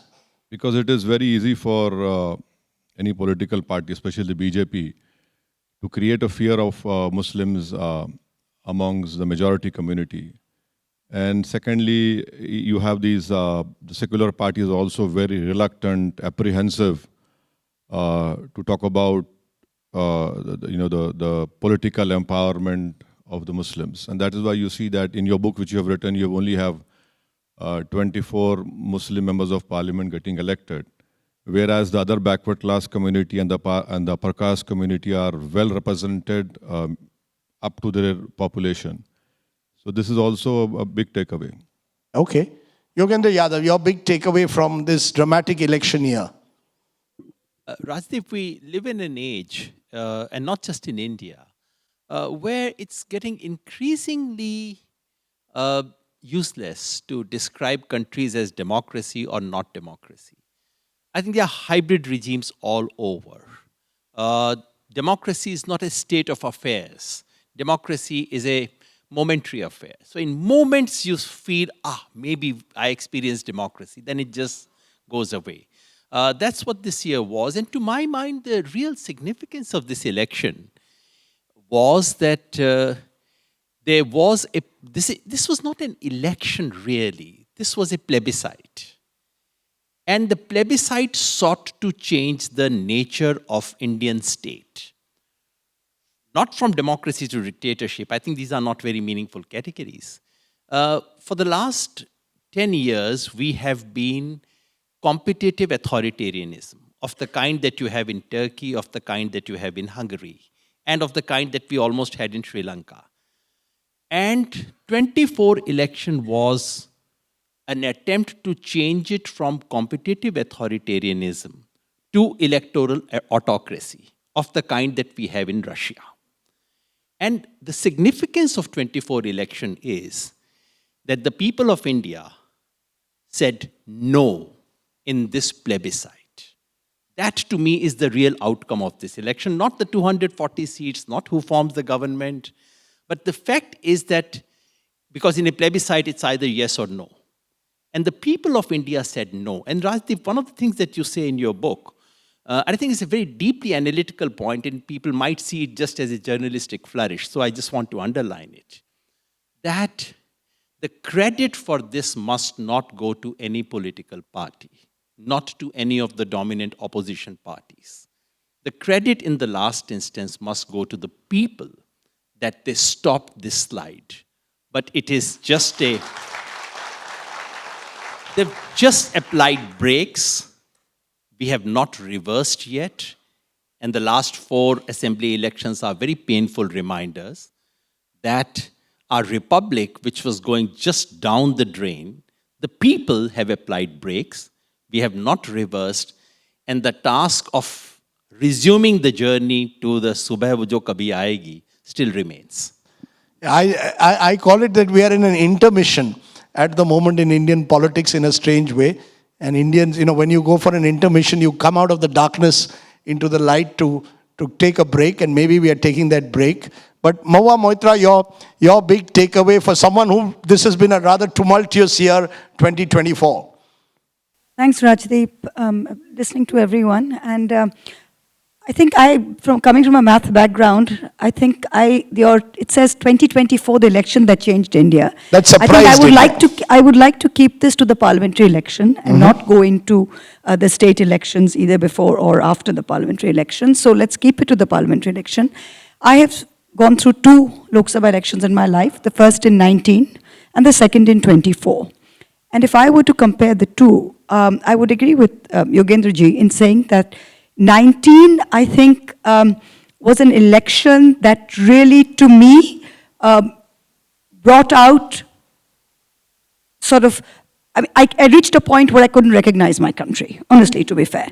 Because it is very easy for any political party, especially the BJP, to create a fear of Muslims amongst the majority community. And secondly, you have these, the secular parties also very reluctant, apprehensive to talk about the political empowerment of the Muslims. And that is why you see that in your book which you have written, you only have 24 Muslim members of parliament getting elected, whereas the other backward class community and the upper caste community are well represented up to their population. So this is also a big takeaway. Okay. Yogendra Yadav, your big takeaway from this dramatic election year? Rajdeep, we live in an age, and not just in India, where it's getting increasingly useless to describe countries as democracy or not democracy. I think there are hybrid regimes all over. Democracy is not a state of affairs. Democracy is a momentary affair. So in moments you feel, maybe I experienced democracy, then it just goes away. That's what this year was. And to my mind, the real significance of this election was that there was this was not an election really. This was a plebiscite. And the plebiscite sought to change the nature of Indian state. Not from democracy to dictatorship. I think these are not very meaningful categories. For the last 10 years, we have been competitive authoritarianism of the kind that you have in Turkey, of the kind that you have in Hungary, and of the kind that we almost had in Sri Lanka. And 24 election was an attempt to change it from competitive authoritarianism to electoral autocracy of the kind that we have in Russia. And the significance of 24 election is that the people of India said no in this plebiscite. That to me is the real outcome of this election, not the 240 seats, not who forms the government, but the fact is that, because in a plebiscite it's either yes or no. And the people of India said no. And Rajdeep, one of the things that you say in your book, I think it's a very deeply analytical point, and people might see it just as a journalistic flourish, so I just want to underline it, that the credit for this must not go to any political party, not to any of the dominant opposition parties. The credit in the last instance must go to the people that they stopped this slide. But it is just they've just applied brakes. We have not reversed yet. And the last 4 assembly elections are very painful reminders that our republic, which was going just down the drain, the people have applied brakes. We have not reversed. And the task of resuming the journey to the Subah wo jo kabhi aayegi still remains. I call it that we are in an intermission at the moment in Indian politics in a strange way. And Indians, when you go for an intermission, you come out of the darkness into the light to take a break, and maybe we are taking that break. But Mahua Moitra, your big takeaway for someone who this has been a rather tumultuous year, 2024. Thanks, Rajdeep. Listening to everyone, and I think coming from a math background, I think it says 2024, the election that changed India. That surprised I think I would like to keep this to the parliamentary election and not go into the state elections either before or after the parliamentary election. So let's keep it to the parliamentary election. I have gone through 2 Lok Sabha elections in my life, the first in 19 and the second in 24. And if I were to compare the two, I would agree with Yogendra ji in saying that 19, I think, was an election that really, to me, brought out sort of, I reached a point where I couldn't recognize my country, honestly, to be fair.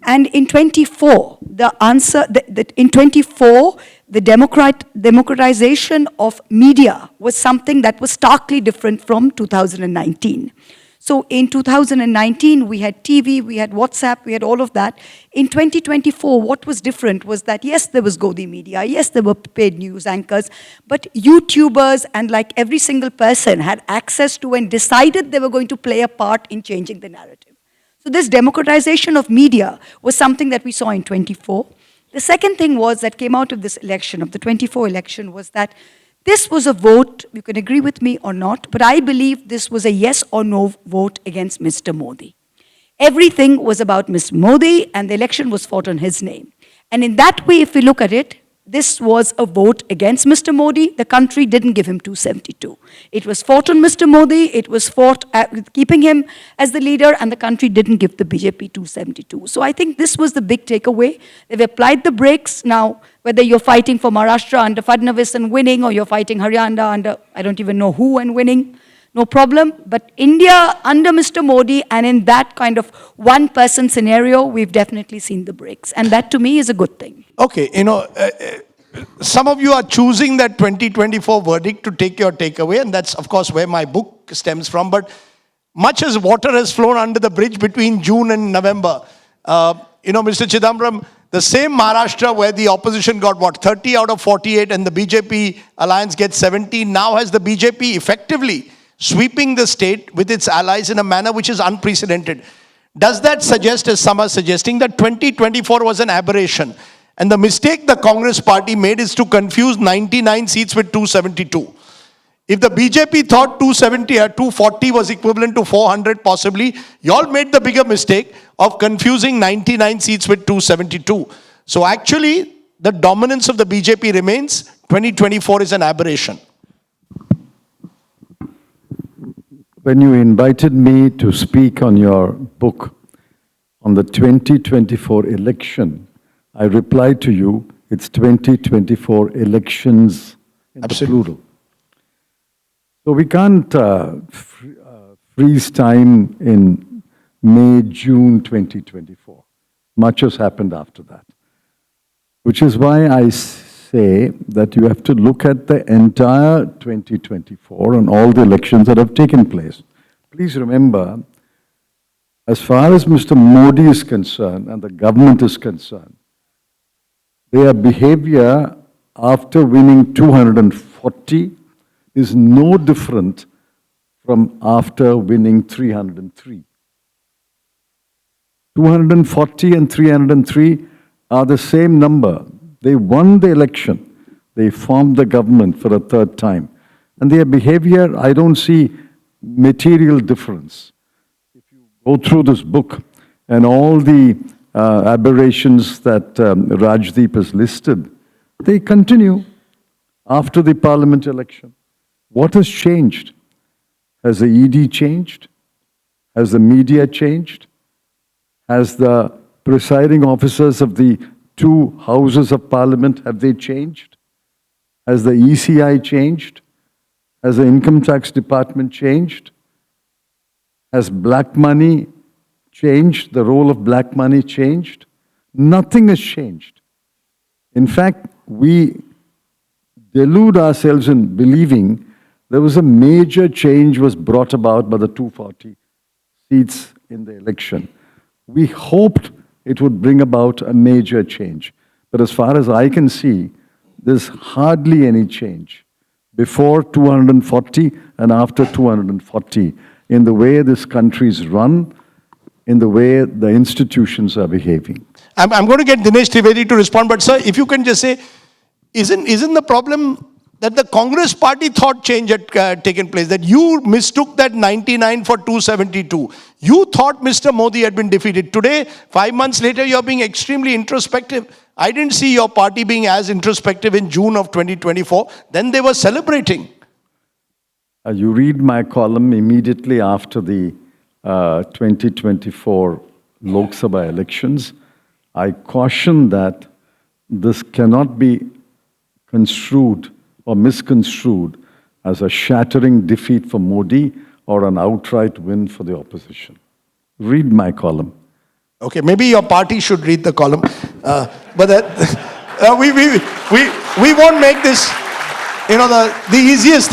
And in 24, in 24, the democratization of media was something that was starkly different from 2019. So in 2019, we had TV, we had WhatsApp, we had all of that. In 2024, what was different was that, yes, there was Godi media, yes, there were paid news anchors, but YouTubers and like every single person had access to and decided they were going to play a part in changing the narrative. So this democratization of media was something that we saw in 24. The second thing was that came out of this election, of the 24 election, was that this was a vote, you can agree with me or not, but I believe this was a yes or no vote against Mr. Modi. Everything was about Mr. Modi, and the election was fought on his name. And in that way, if we look at it, this was a vote against Mr. Modi. The country didn't give him 272. It was fought on Mr. Modi, it was fought keeping him as the leader, and the country didn't give the BJP 272. So I think this was the big takeaway. They've applied the brakes. Now, whether you're fighting for Maharashtra under Fadnavis and winning, or you're fighting Haryana under, I don't even know who, and winning, no problem. But India under Mr. Modi, and in that kind of one-person scenario, we've definitely seen the brakes. And that, to me, is a good thing. Okay, some of you are choosing that 2024 verdict to take your takeaway, and that's, of course, where my book stems from. But much as water has flown under the bridge between June and November, Mr. Chidambaram, the same Maharashtra where the opposition got, 30 out of 48, and the BJP alliance gets 17, now has the BJP effectively sweeping the state with its allies in a manner which is unprecedented. Does that suggest, as some are suggesting, that 2024 was an aberration? And the mistake the Congress party made is to confuse 99 seats with 272. If the BJP thought 240 was equivalent to 400 possibly, y'all made the bigger mistake of confusing 99 seats with 272. So actually, the dominance of the BJP remains. 2024 is an aberration. When you invited me to speak on your book on the 2024 election, I replied to you, it's 2024 elections in the plural. So we can't freeze time in May, June 2024. Much has happened after that. Which is why I say that you have to look at the entire 2024 and all the elections that have taken place. Please remember, As far as Mr. Modi is concerned and the government is concerned, their behavior after winning 240 is no different from after winning 303. 240 and 303 are the same number. They won the election. They formed the government for a third time. And their behavior, I don't see material difference. If you go through this book and all the aberrations that Rajdeep has listed, they continue after the parliament election. What has changed? Has the ED changed? Has the media changed? Has the presiding officers of the two houses of parliament, have they changed? Has the ECI changed? Has the income tax department changed? Has black money changed? The role of black money changed? Nothing has changed. In fact, we delude ourselves in believing there was a major change was brought about by the 240 seats in the election. We hoped it would bring about a major change. But as far as I can see, there's hardly any change before 240 and after 240 in the way this country is run, in the way the institutions are behaving. I'm going to get Dinesh Trivedi to respond, but sir, if you can just say, isn't the problem that the Congress party thought change had taken place, that you mistook that 99 for 272. You thought Mr. Modi had been defeated. Today, 5 months later, you're being extremely introspective. I didn't see your party being as introspective in June of 2024. Then they were celebrating. You read my column immediately after the 2024 Lok Sabha elections. I caution that this cannot be construed or misconstrued as a shattering defeat for Modi or an outright win for the opposition. Read my column. Okay, maybe your party should read the column, but that, we won't make this. You know, the easiest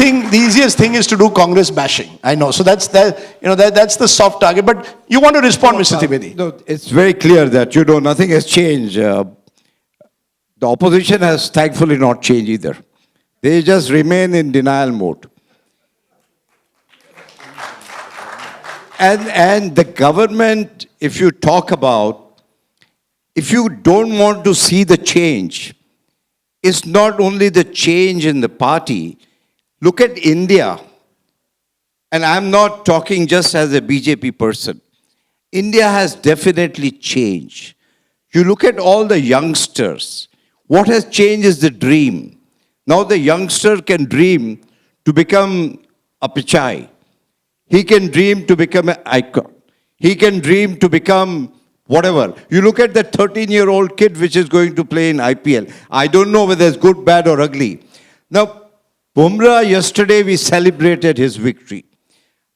thing is to do Congress bashing. I know, so that's the soft target. But you want to respond, Mr. Trivedi? No, it's very clear that nothing has changed. The opposition has thankfully not changed either. They just remain in denial mode. And the government, if you talk about, if you don't want to see the change, it's not only the change in the party. Look at India. And I'm not talking just as a BJP person. India has definitely changed. You look at all the youngsters. What has changed is the dream. Now the youngster can dream to become a Pichai. He can dream to become an icon. He can dream to become whatever. You look at that 13-year-old kid which is going to play in IPL. I don't know whether it's good, bad or ugly. Now, Bumrah, yesterday we celebrated his victory.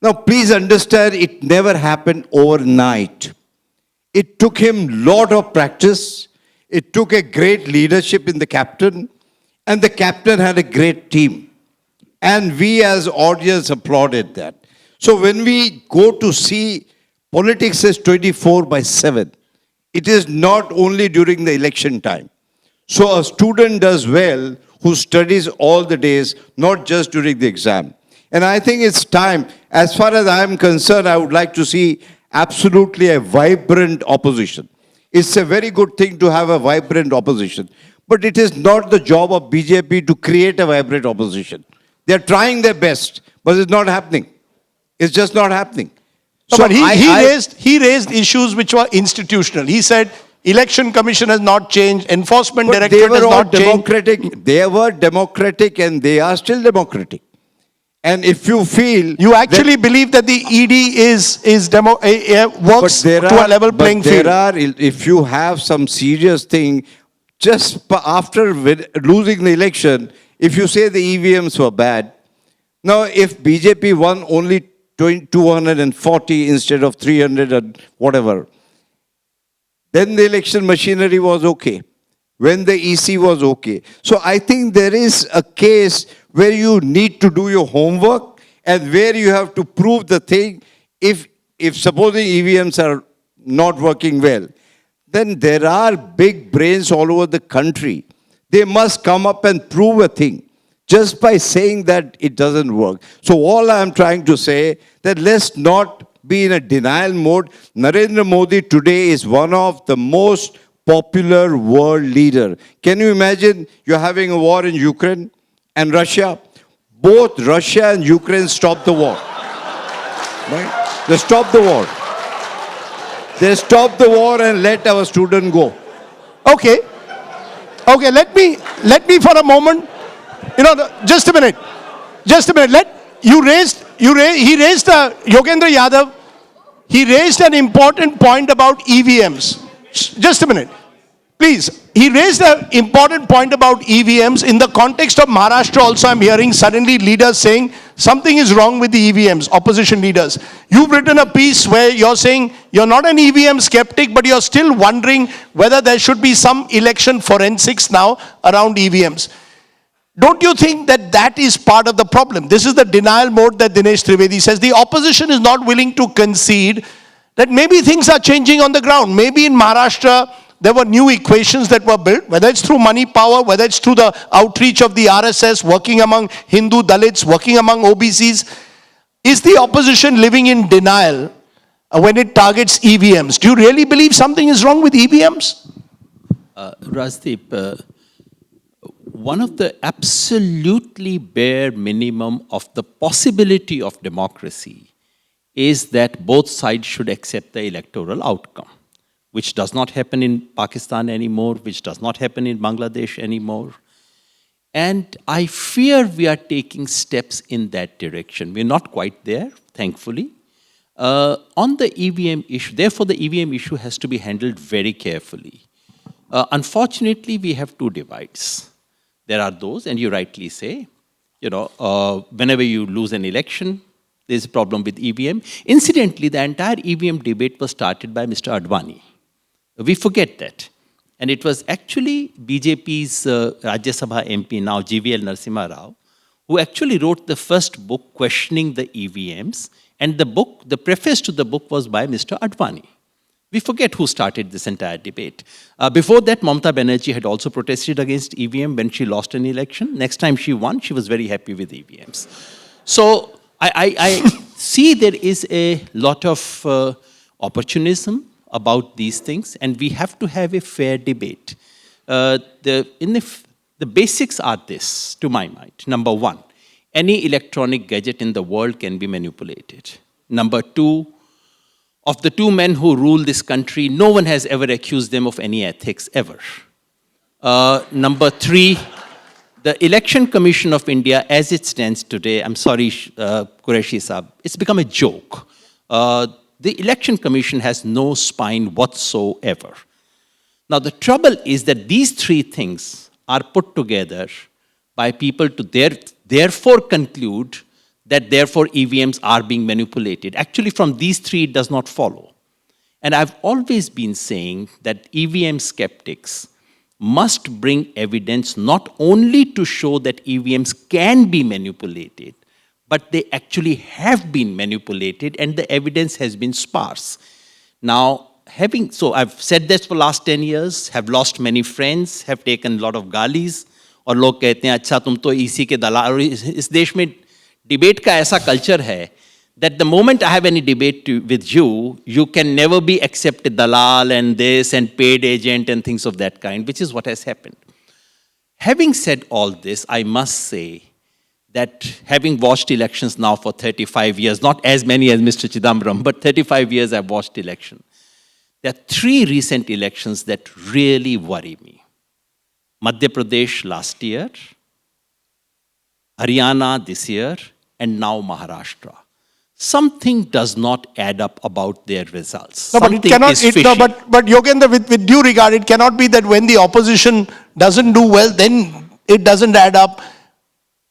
Now, please understand, it never happened overnight. It took him a lot of practice. It took a great leadership in the captain. And the captain had a great team. And we as audience applauded that. So when we go to see politics is 24/7, it is not only during the election time. So a student does well who studies all the days, not just during the exam. And I think it's time, as far as I am concerned, I would like to see absolutely a vibrant opposition. It's a very good thing to have a vibrant opposition. But it is not the job of BJP to create a vibrant opposition. They're trying their best, but it's not happening. It's just not happening. So but he raised issues which were institutional. He said election commission has not changed, enforcement directorate has not changed. They were democratic and they are still democratic. And if you feel you actually believe that the ED works to a level playing field. If you have some serious thing, just after losing the election, if you say the EVMs were bad, now if BJP won only 240 instead of 300 and whatever, then the election machinery was okay. When the EC was okay. So I think there is a case where you need to do your homework and where you have to prove the thing. If if supposing EVMs are not working well, then there are big brains all over the country. They must come up and prove a thing just by saying that it doesn't work. So all I am trying to say that let's not be in a denial mode. Narendra Modi today is one of the most popular world leader. Can you imagine you're having a war in Ukraine and Russia? Both Russia and Ukraine stopped the war. Right? They stopped the war. They stopped the war and let our student go. Okay. Okay, let me for a moment, just a minute. He raised Yogendra Yadav, he raised an important point about EVMs. Just a minute. Please, he raised an important point about EVMs. In the context of Maharashtra also, I'm hearing suddenly leaders saying something is wrong with the EVMs, opposition leaders. You've written a piece where you're saying you're not an EVM skeptic, but you're still wondering whether there should be some election forensics now around EVMs. Don't you think that that is part of the problem? This is the denial mode that Dinesh Trivedi says. The opposition is not willing to concede that maybe things are changing on the ground. Maybe in Maharashtra, there were new equations that were built, whether it's through money power, whether it's through the outreach of the RSS, working among Hindu Dalits, working among OBCs. Is the opposition living in denial when it targets EVMs? Do you really believe something is wrong with EVMs? Rajdeep, one of the absolutely bare minimum of the possibility of democracy is that both sides should accept the electoral outcome, which does not happen in Pakistan anymore, which does not happen in Bangladesh anymore. And I fear we are taking steps in that direction. We're not quite there, thankfully. On the EVM issue, therefore the EVM issue has to be handled very carefully. Unfortunately, we have two divides. There are those, and you rightly say, whenever you lose an election, there's a problem with EVM. Incidentally, the entire EVM debate was started by Mr. Advani. We forget that. And it was actually BJP's Rajya Sabha MP, now GVL Narasimha Rao, who actually wrote the first book questioning the EVMs. And the preface to the book was by Mr. Advani. We forget who started this entire debate. Before that, Mamata Banerjee had also protested against EVM when she lost an election. Next time she won, she was very happy with EVMs. So I see there is a lot of opportunism about these things, and we have to have a fair debate. The basics are this, to my mind. Number one, any electronic gadget in the world can be manipulated. Number two, of the two men who rule this country, no one has ever accused them of any ethics, ever. Number three, the Election Commission of India, as it stands today, I'm sorry, Qureshi Saab, it's become a joke. The Election Commission has no spine whatsoever. Now, the trouble is that these three things are put together by people to therefore conclude that therefore EVMs are being manipulated. Actually, from these three, it does not follow. And I've always been saying that EVM skeptics must bring evidence not only to show that EVMs can be manipulated, but they actually have been manipulated and the evidence has been sparse. Now, so I've said this for the last 10 years, have lost many friends, have taken a lot of galis, और लोग कहते हैं अच्छा तुम तो इसी के दलाल, और इस देश में debate का ऐसा culture है that the moment I have any debate with you, you can never be accepted dalal and this and paid agent and things of that kind, which is what has happened. Having said all this, I must say that having watched elections now for 35 years, not as many as Mr. Chidambaram, but 35 years I've watched election. There are three recent elections that really worry me. Madhya Pradesh last year, Haryana this year, and now Maharashtra. Something does not add up about their results. No, but it cannot. But Yogendra, with due regard, it cannot be that when the opposition doesn't do well, then it doesn't add up.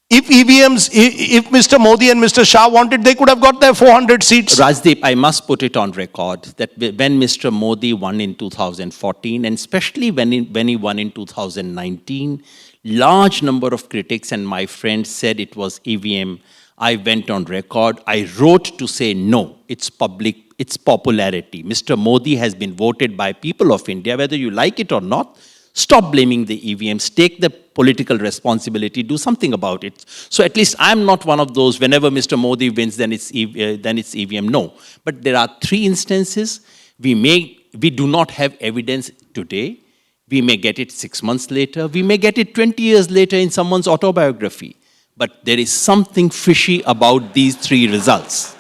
If EVMs, if Mr. Modi and Mr. Shah wanted, they could have got their 400 seats. Rajdeep, I must put it on record that when Mr. Modi won in 2014, and especially when he won in 2019, large number of critics and my friends said it was EVM. I went on record. I wrote to say, no, it's public its popularity. Mr. Modi has been voted by people of India, whether you like it or not. Stop blaming the EVMs, take the political responsibility, do something about it. So at least I'm not one of those, whenever Mr. Modi wins, then it's EVM. No. But there are 3 instances. We do not have evidence today. We may get it 6 months later. We may get it 20 years later in someone's autobiography. But there is something fishy about these 3 results.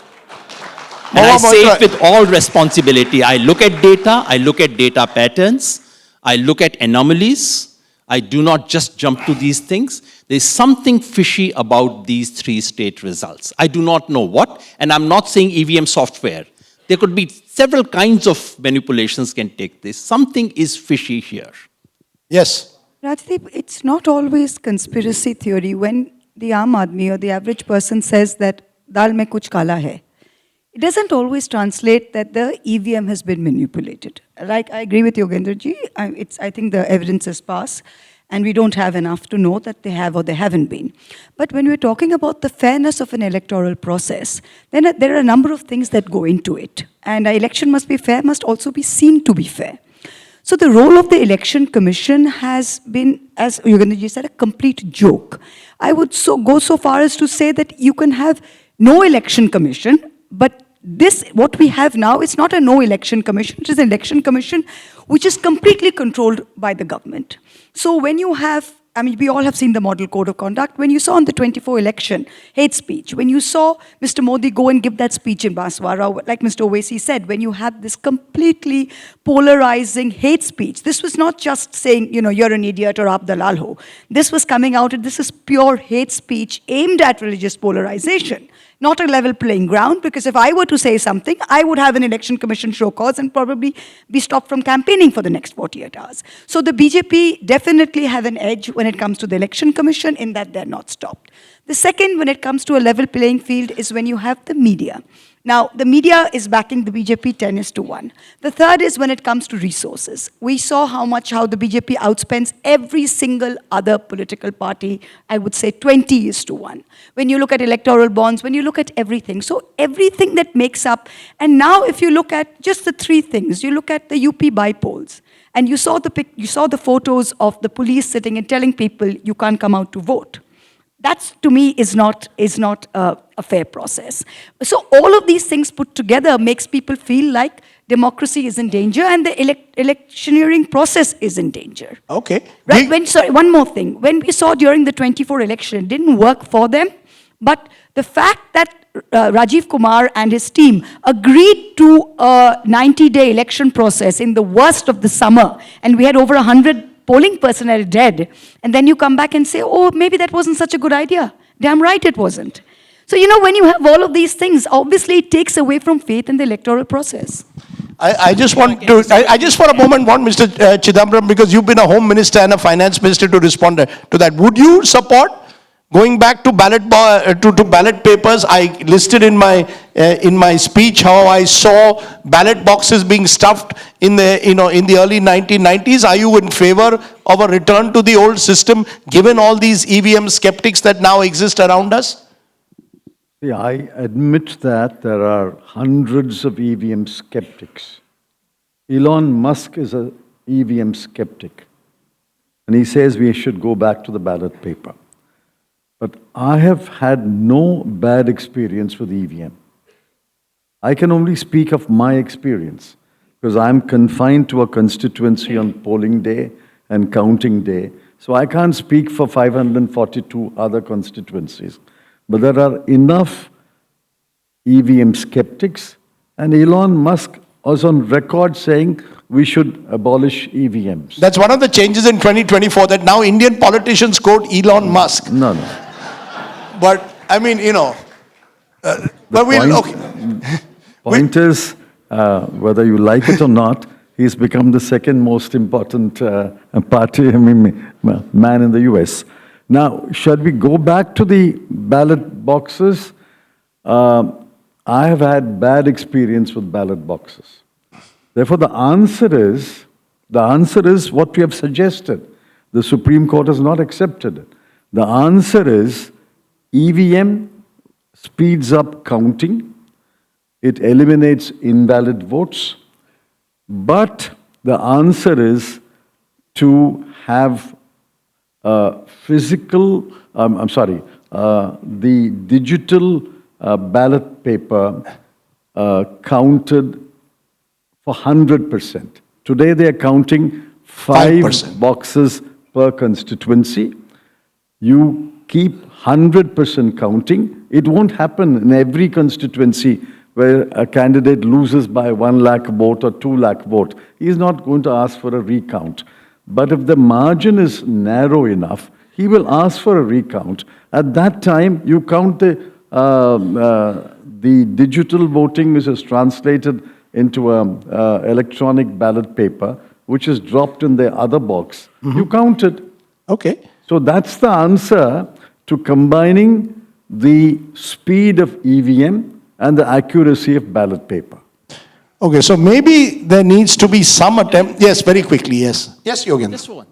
And I say it with all responsibility. I look at data patterns, I look at anomalies. I do not just jump to these things. There's something fishy about these 3 state results. I do not know what, and I'm not saying EVM software. There could be several kinds of manipulations can take this. Something is fishy here. Yes. Rajdeep, it's not always conspiracy theory. When the aam aadmi or the average person says that dal mein kuch kala hai, it doesn't always translate that the EVM has been manipulated. Like, I agree with Yogendra ji. I think the evidence is sparse, and we don't have enough to know that they have or they haven't been. But when we're talking about the fairness of an electoral process, then there are a number of things that go into it. And an election must be fair, must also be seen to be fair. So the role of the Election Commission has been, as Yogendra ji said, a complete joke. I would go so far as to say that you can have no election commission, but what we have now, it's not a no election commission, it is an election commission which is completely controlled by the government. So when you have, we all have seen the model code of conduct. When you saw in the 24 election, hate speech, when you saw Mr. Modi go and give that speech in Baswara, like Mr. Owaisi said, when you had this completely polarizing hate speech, this was not just saying, you're an idiot or aap dalal ho. This was coming out, and this is pure hate speech aimed at religious polarization. Not a level playing ground, because if I were to say something, I would have an election commission show cause and probably be stopped from campaigning for the next 48 hours. So the BJP definitely have an edge when it comes to the election commission in that they're not stopped. The second, when it comes to a level playing field, is when you have the media. Now, the media is backing the BJP 10:1. The third is when it comes to resources. We saw how the BJP outspends every single other political party, I would say 20:1. When you look at electoral bonds, when you look at everything. So everything that makes up, and now if you look at just the 3 things, you look at the UP bypolls, and you saw the photos of the police sitting and telling people you can't come out to vote. That, to me, is not a fair process. So all of these things put together makes people feel like democracy is in danger and the electioneering process is in danger. Okay. Right? Sorry, one more thing. When we saw during the 24 election, it didn't work for them, but the fact that Rajiv Kumar and his team agreed to a 90-day election process in the worst of the summer, and we had over 100 polling personnel dead, and then you come back and say, oh, maybe that wasn't such a good idea. Damn right it wasn't. So, when you have all of these things, obviously it takes away from faith in the electoral process. I just for a moment want Mr. Chidambaram, because you've been a home minister and a finance minister, to respond to that. Would you support going back to ballot papers? I listed in my speech how I saw ballot boxes being stuffed in the early 1990s. Are you in favor of a return to the old system, given all these EVM skeptics that now exist around us? See, I admit that there are hundreds of EVM skeptics. Elon Musk is an EVM skeptic, and he says we should go back to the ballot paper. But I have had no bad experience with EVM. I can only speak of my experience, because I'm confined to a constituency on polling day and counting day. So I can't speak for 542 other constituencies. But there are enough EVM skeptics, and Elon Musk was on record saying we should abolish EVMs. That's one of the changes in 2024, that now Indian politicians quote Elon Musk. No. But, but we'll, okay. Point is, whether you like it or not, he's become the second most important man in the US. Now, should we go back to the ballot boxes? I have had bad experience with ballot boxes. Therefore, the answer is what we have suggested. The Supreme Court has not accepted it. The answer is EVM speeds up counting. it eliminates invalid votes, but the answer is to have the digital ballot paper counted for 100%. Today they are counting 5 boxes per constituency. You keep 100% counting. It won't happen in every constituency where a candidate loses by 1 lakh vote or 2 lakh vote. He is not going to ask for a recount. But if the margin is narrow enough, he will ask for a recount. At that time, you count the digital voting, which is translated into an electronic ballot paper, which is dropped in the other box. You count it. Okay. So that's the answer to combining the speed of EVM and the accuracy of ballot paper. Okay, so maybe there needs to be some attempt. Yes, very quickly, yes. Yes, Yogendra. Just one.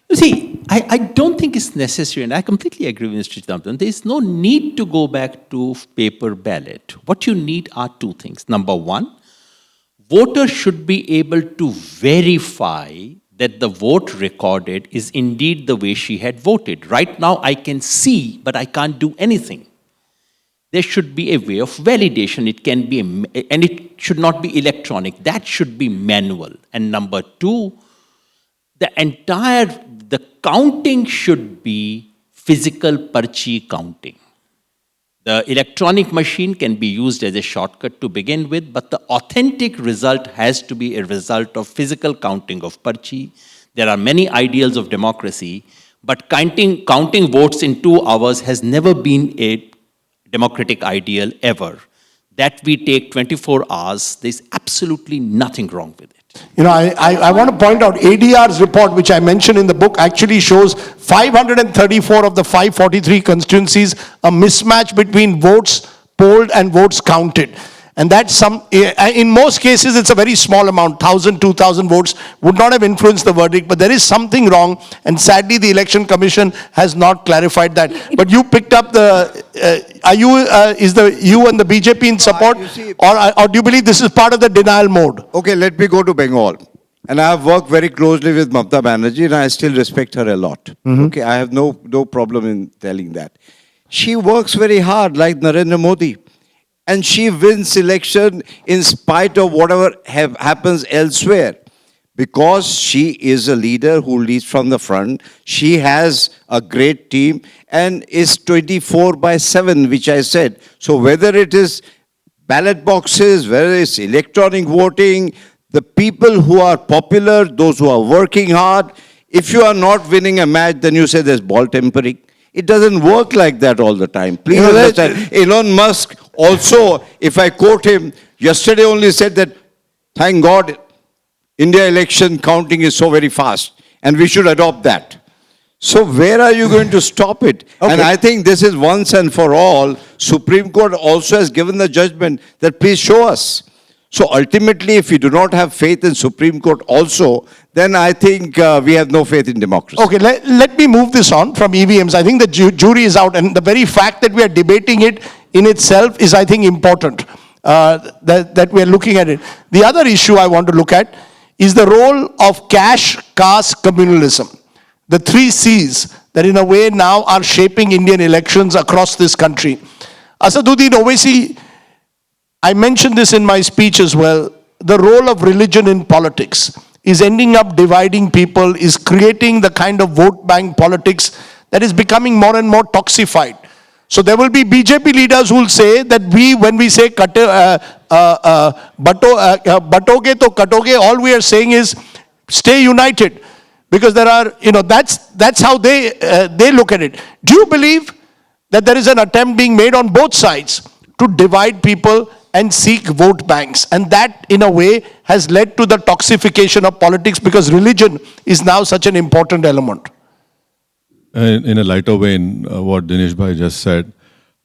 You see, I don't think it's necessary, and I completely agree with Mr. Chidambaram. There is no need to go back to paper ballot. What you need are 2 things. Number 1, voters should be able to verify that the vote recorded is indeed the way she had voted. Right now, I can see, but I can't do anything. There should be a way of validation. It can be, and it should not be electronic. That should be manual. And number 2, the counting should be physical parchi counting. The electronic machine can be used as a shortcut to begin with, but the authentic result has to be a result of physical counting of parchi. There are many ideals of democracy, but counting votes in 2 hours has never been a democratic ideal ever. That we take 24 hours, there's absolutely nothing wrong with it. You know, I want to point out ADR's report, which I mentioned in the book, actually shows 534 of the 543 constituencies, a mismatch between votes polled and votes counted. And that's in most cases, it's a very small amount, 1,000, 2,000 votes would not have influenced the verdict, but there is something wrong, and sadly, the Election Commission has not clarified that. But you picked up you and the BJP in support, or do you believe this is part of the denial mode? Okay, let me go to Bengal. And I have worked very closely with Mamata Banerjee, and I still respect her a lot. Okay, I have no problem in telling that. She works very hard, like Narendra Modi. And she wins election in spite of whatever happens elsewhere. Because she is a leader who leads from the front. She has a great team and is 24/7, which I said. So whether it is ballot boxes, whether it's electronic voting, the people who are popular, those who are working hard, if you are not winning a match, then you say there's ball tempering. It doesn't work like that all the time. Please understand. Elon Musk also, if I quote him, yesterday only said that, thank God, India election counting is so very fast, and we should adopt that. So where are you going to stop it? Okay. And I think this is once and for all. Supreme Court also has given the judgment that please show us. So ultimately, if we do not have faith in Supreme Court also, then I think we have no faith in democracy. Okay, let me move this on from EVMs. I think the jury is out, and the very fact that we are debating it in itself is, I think, important, that we are looking at it. The other issue I want to look at is the role of cash, caste, communalism. The 3 C's that in a way now are shaping Indian elections across this country. Asaduddin Owaisi, I mentioned this in my speech as well, the role of religion in politics is ending up dividing people, is creating the kind of vote bank politics that is becoming more and more toxified. So there will be BJP leaders who will say that when we say batoge to katoge, all we are saying is stay united. Because there are, that's how they look at it. Do you believe that there is an attempt being made on both sides to divide people and seek vote banks? And that, in a way, has led to the toxification of politics because religion is now such an important element. In a lighter vein, what Dinesh Bhai just said,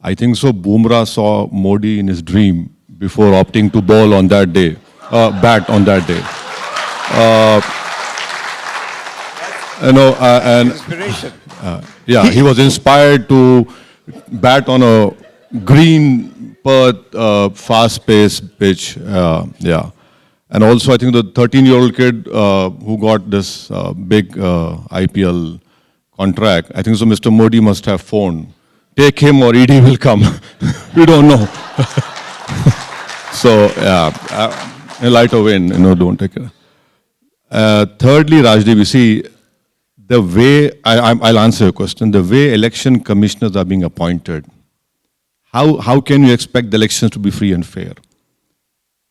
I think so Bumrah saw Modi in his dream before opting to bowl on that day, bat on that day. Inspiration. Yeah, he was inspired to bat on a green fast-paced pitch. Yeah. And also, I think the 13-year-old kid who got this big IPL contract, I think so Mr. Modi must have phoned. Take him or ED will come. We don't know. So, yeah, a light of wind, don't take it. Thirdly, Rajdeep, you see, the way, I'll answer your question, the way election commissioners are being appointed, how can you expect the elections to be free and fair?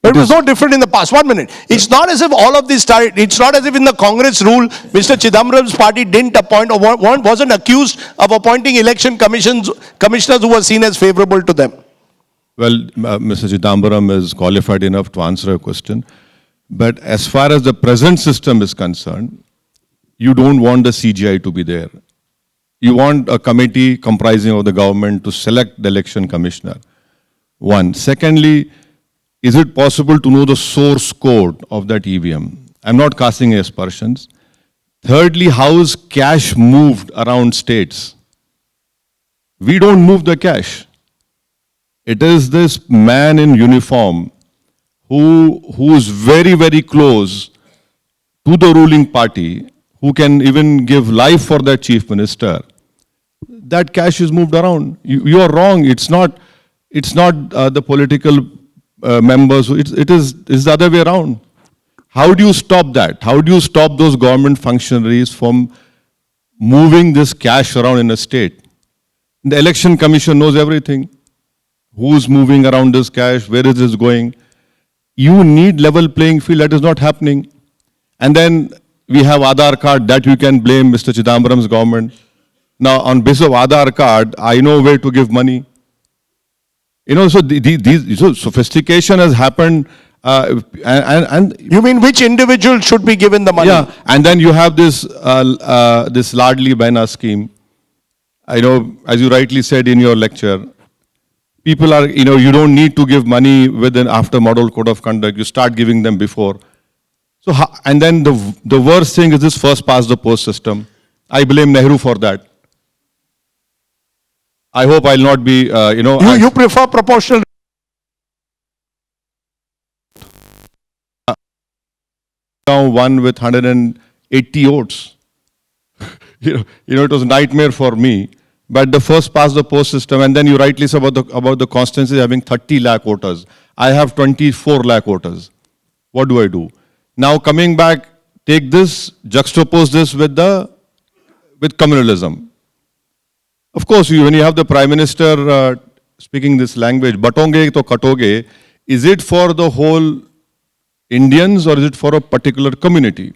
But it was no different in the past. 1 minute. It's not as if all of this started, it's not as if in the Congress rule, Mr. Chidambaram's party didn't appoint or wasn't accused of appointing election commissioners who were seen as favorable to them. Well, Mr. Chidambaram is qualified enough to answer your question. But as far as the present system is concerned, you don't want the CGI to be there. You want a committee comprising of the government to select the election commissioner. One. Secondly, is it possible to know the source code of that EVM? I'm not casting aspersions. Thirdly, how is cash moved around states? We don't move the cash. It is this man in uniform who is very, very close to the ruling party, who can even give life for that chief minister. That cash is moved around. You are wrong. It's not the political members. It is the other way around. How do you stop that? How do you stop those government functionaries from moving this cash around in a state? The election commission knows everything. Who's moving around this cash? Where is this going? You need level playing field. That is not happening. And then we have Aadhaar card that you can blame Mr. Chidambaram's government. Now, on basis of Aadhaar card, I know where to give money. So so sophistication has happened. And you mean which individual should be given the money? Yeah, and then you have this this Ladli Behna scheme. I know, as you rightly said in your lecture, people are, you don't need to give money within after model code of conduct. You start giving them before. So, and then the worst thing is this first past the post system. I blame Nehru for that. I hope I'll not be, You prefer proportional. Now one with 180 votes. It was a nightmare for me. But the first past the post system, and then you rightly said about the constituency having 30 lakh voters. I have 24 lakh voters. What do I do? Now coming back, take this, juxtapose this with communalism. Of course, when you have the Prime Minister speaking this language, batonge to katoge, is it for the whole Indians or is it for a particular community?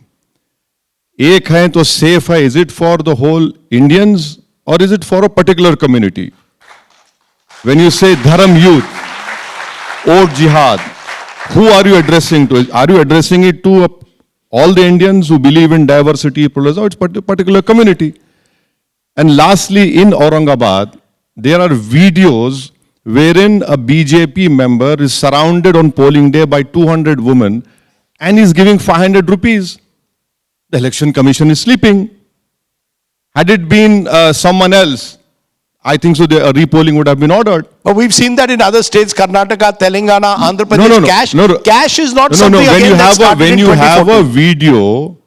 Ek hai to safe hai, is it for the whole Indians or is it for a particular community? When you say Dharam youth or jihad, who are you addressing to? Are you addressing it to all the Indians who believe in diversity, pluralism, or it's a particular community? And lastly, in Aurangabad, there are videos wherein a BJP member is surrounded on polling day by 200 women and is giving 500 rupees. The election commission is sleeping. Had it been someone else, I think so the repolling would have been ordered. But we've seen that in other states, Karnataka, Telangana, Andhra Pradesh. Cash is not something again that started in 2014. When you have a video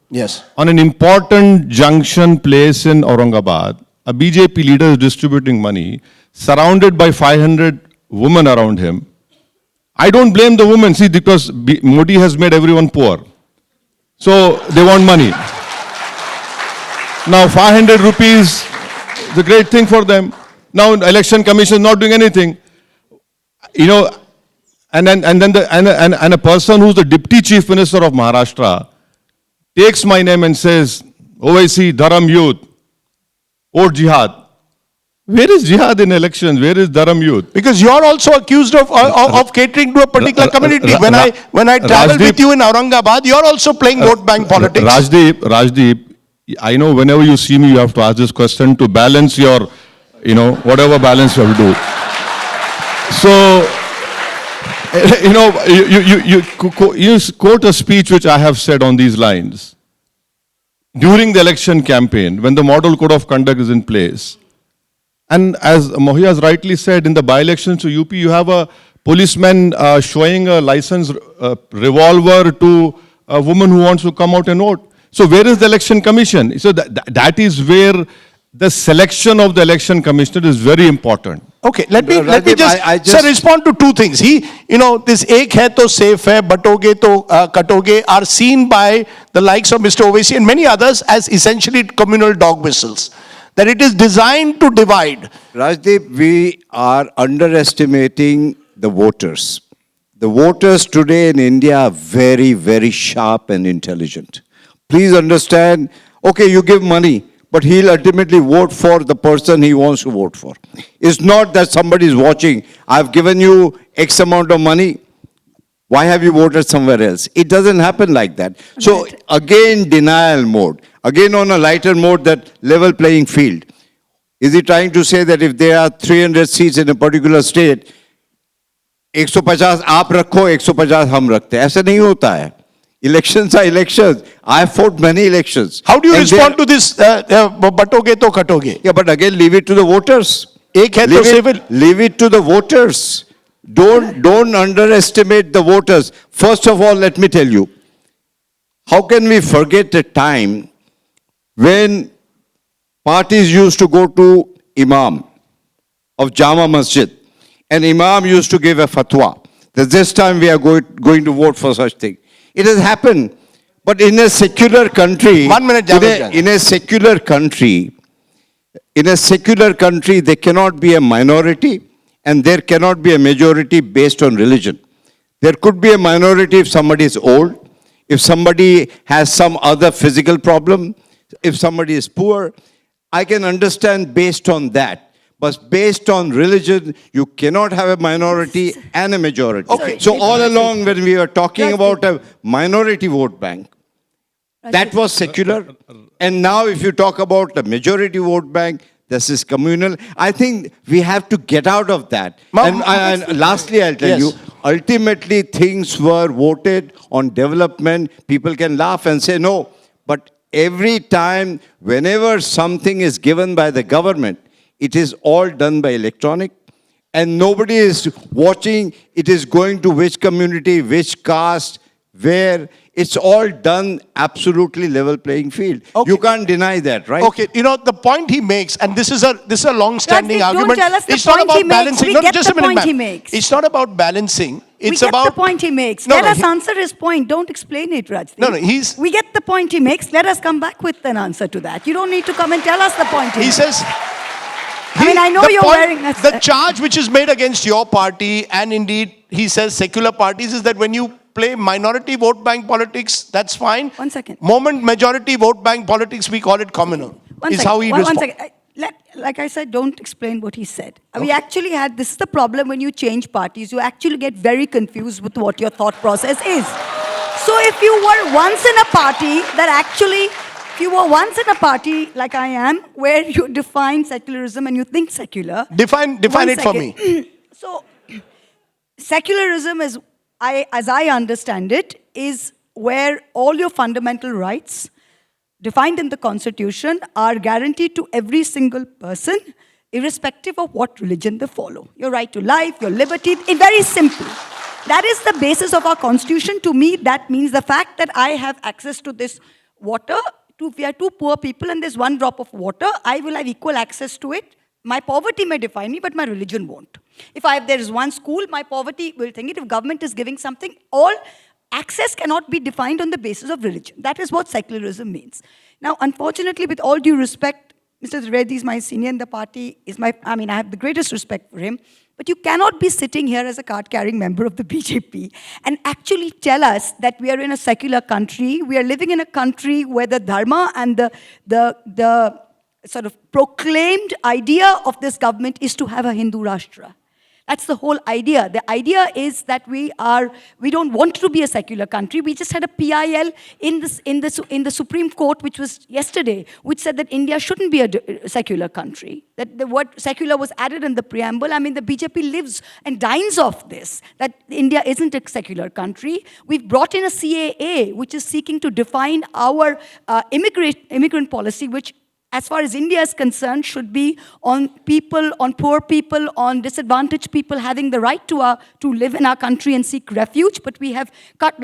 on an important junction place in Aurangabad, a BJP leader is distributing money, surrounded by 500 women around him. I don't blame the women, see, because Modi has made everyone poor. So they want money. Now 500 rupees is a great thing for them. Now election commission is not doing anything. And a person who's the deputy chief minister of Maharashtra takes my name and says, Owaisi, Dharam youth, or jihad. Where is jihad in elections? Where is Dharam youth? Because you're also accused of catering to a particular community. When I travel with you in Aurangabad, you're also playing vote bank politics. Rajdeep, I know whenever you see me, you have to ask this question to balance your, whatever balance you have to do. So, you quote a speech which I have said on these lines. During the election campaign, when the model code of conduct is in place, And as Mahua has rightly said, in the by-elections to UP, you have a policeman showing a licensed revolver to a woman who wants to come out and vote. So where is the election commission? So that is where the selection of the election commissioner is very important. Okay, let me Rajdeep, just, I just- sir, respond to two things. This ek hai to safe hai, batoge to katoge are seen by the likes of Mr. Owaisi and many others as essentially communal dog whistles. That it is designed to divide. Rajdeep, we are underestimating the voters. The voters today in India are very, very sharp and intelligent. Please understand, okay, you give money, but he'll ultimately vote for the person he wants to vote for. It's not that somebody is watching, I've given you X amount of money, why have you voted somewhere else? It doesn't happen like that. So again, denial mode. Again, on a lighter mode, that level playing field. Is he trying to say that if there are 300 seats in a particular state, 150 आप रखो, 150 हम रखते हैं? ऐसा नहीं होता है. Elections are elections. I fought many elections. How do you respond to this batoge to katoge? Yeah, but again, leave it to the voters. Ek hai to civil. Leave it to the voters. Don't underestimate the voters. First of all, let me tell you, how can we forget a time when parties used to go to Imam of Jama Masjid, and Imam used to give a fatwa that this time we are going to vote for such thing. It has happened. But in a secular country, One minute, Javed. in a secular country, there cannot be a minority and there cannot be a majority based on religion. There could be a minority if somebody is old, if somebody has some other physical problem, if somebody is poor. I can understand based on that. But based on religion, you cannot have a minority and a majority. Okay. So all along when we were talking about a minority vote bank, that was secular. And now if you talk about a majority vote bank, this is communal. I think we have to get out of that. And lastly, I'll tell you, ultimately things were voted on development. People can laugh and say no. But every time, whenever something is given by the government, it is all done by electronic, and nobody is watching it is going to which community, which caste, where. It's all done absolutely level playing field. Okay. You can't deny that, right? Okay, the point he makes, and this is a long-standing Rajdeep, don't argument. tell us the It's not point about he makes. balancing. We No, get just the a minute, point ma'am. he makes. It's not about balancing. It's we about get the point he makes. No, Let no, us answer his point. Don't explain it, Rajdeep. No, he's. We get the point he makes. Let us come back with an answer to that. You don't need to come and tell us the point he He makes. says. I know you're wearing a- The charge which is made against your party, and indeed he says secular parties, is that when you play minority vote bank politics, that's fine. 1 second. Moment majority vote bank politics, we call it communal. One is second. how he One responds. second. Like I said, don't explain what he said. We actually had, this is the problem when you change parties, you actually get very confused with what your thought process is. So if you were once in a party if you were once in a party like I am, where you define secularism and you think secular. Define it for me. So secularism is, as I understand it, is where all your fundamental rights defined in the Constitution are guaranteed to every single person, irrespective of what religion they follow. Your right to life, your liberty, very simple. That is the basis of our Constitution. To me, that means the fact that I have access to this water. If we are two poor people and there's one drop of water, I will have equal access to it. My poverty may define me, but my religion won't. If there is one school, my poverty will think it. If government is giving something, all access cannot be defined on the basis of religion. That is what secularism means. Now, unfortunately, with all due respect, Mr. Trivedi is my senior in the party. I have the greatest respect for him. But you cannot be sitting here as a card-carrying member of the BJP and actually tell us that we are in a secular country. We are living in a country where the dharma and the sort of proclaimed idea of this government is to have a Hindu Rashtra. That's the whole idea. The idea is that we don't want to be a secular country. We just had a PIL in the Supreme Court, which was yesterday, which said that India shouldn't be a secular country. That the word secular was added in the preamble. The BJP lives and dines off this, that India isn't a secular country. We've brought in a CAA, which is seeking to define our immigrant policy, which as far as India is concerned, should be on people, on poor people, on disadvantaged people having the right to live in our country and seek refuge. But we have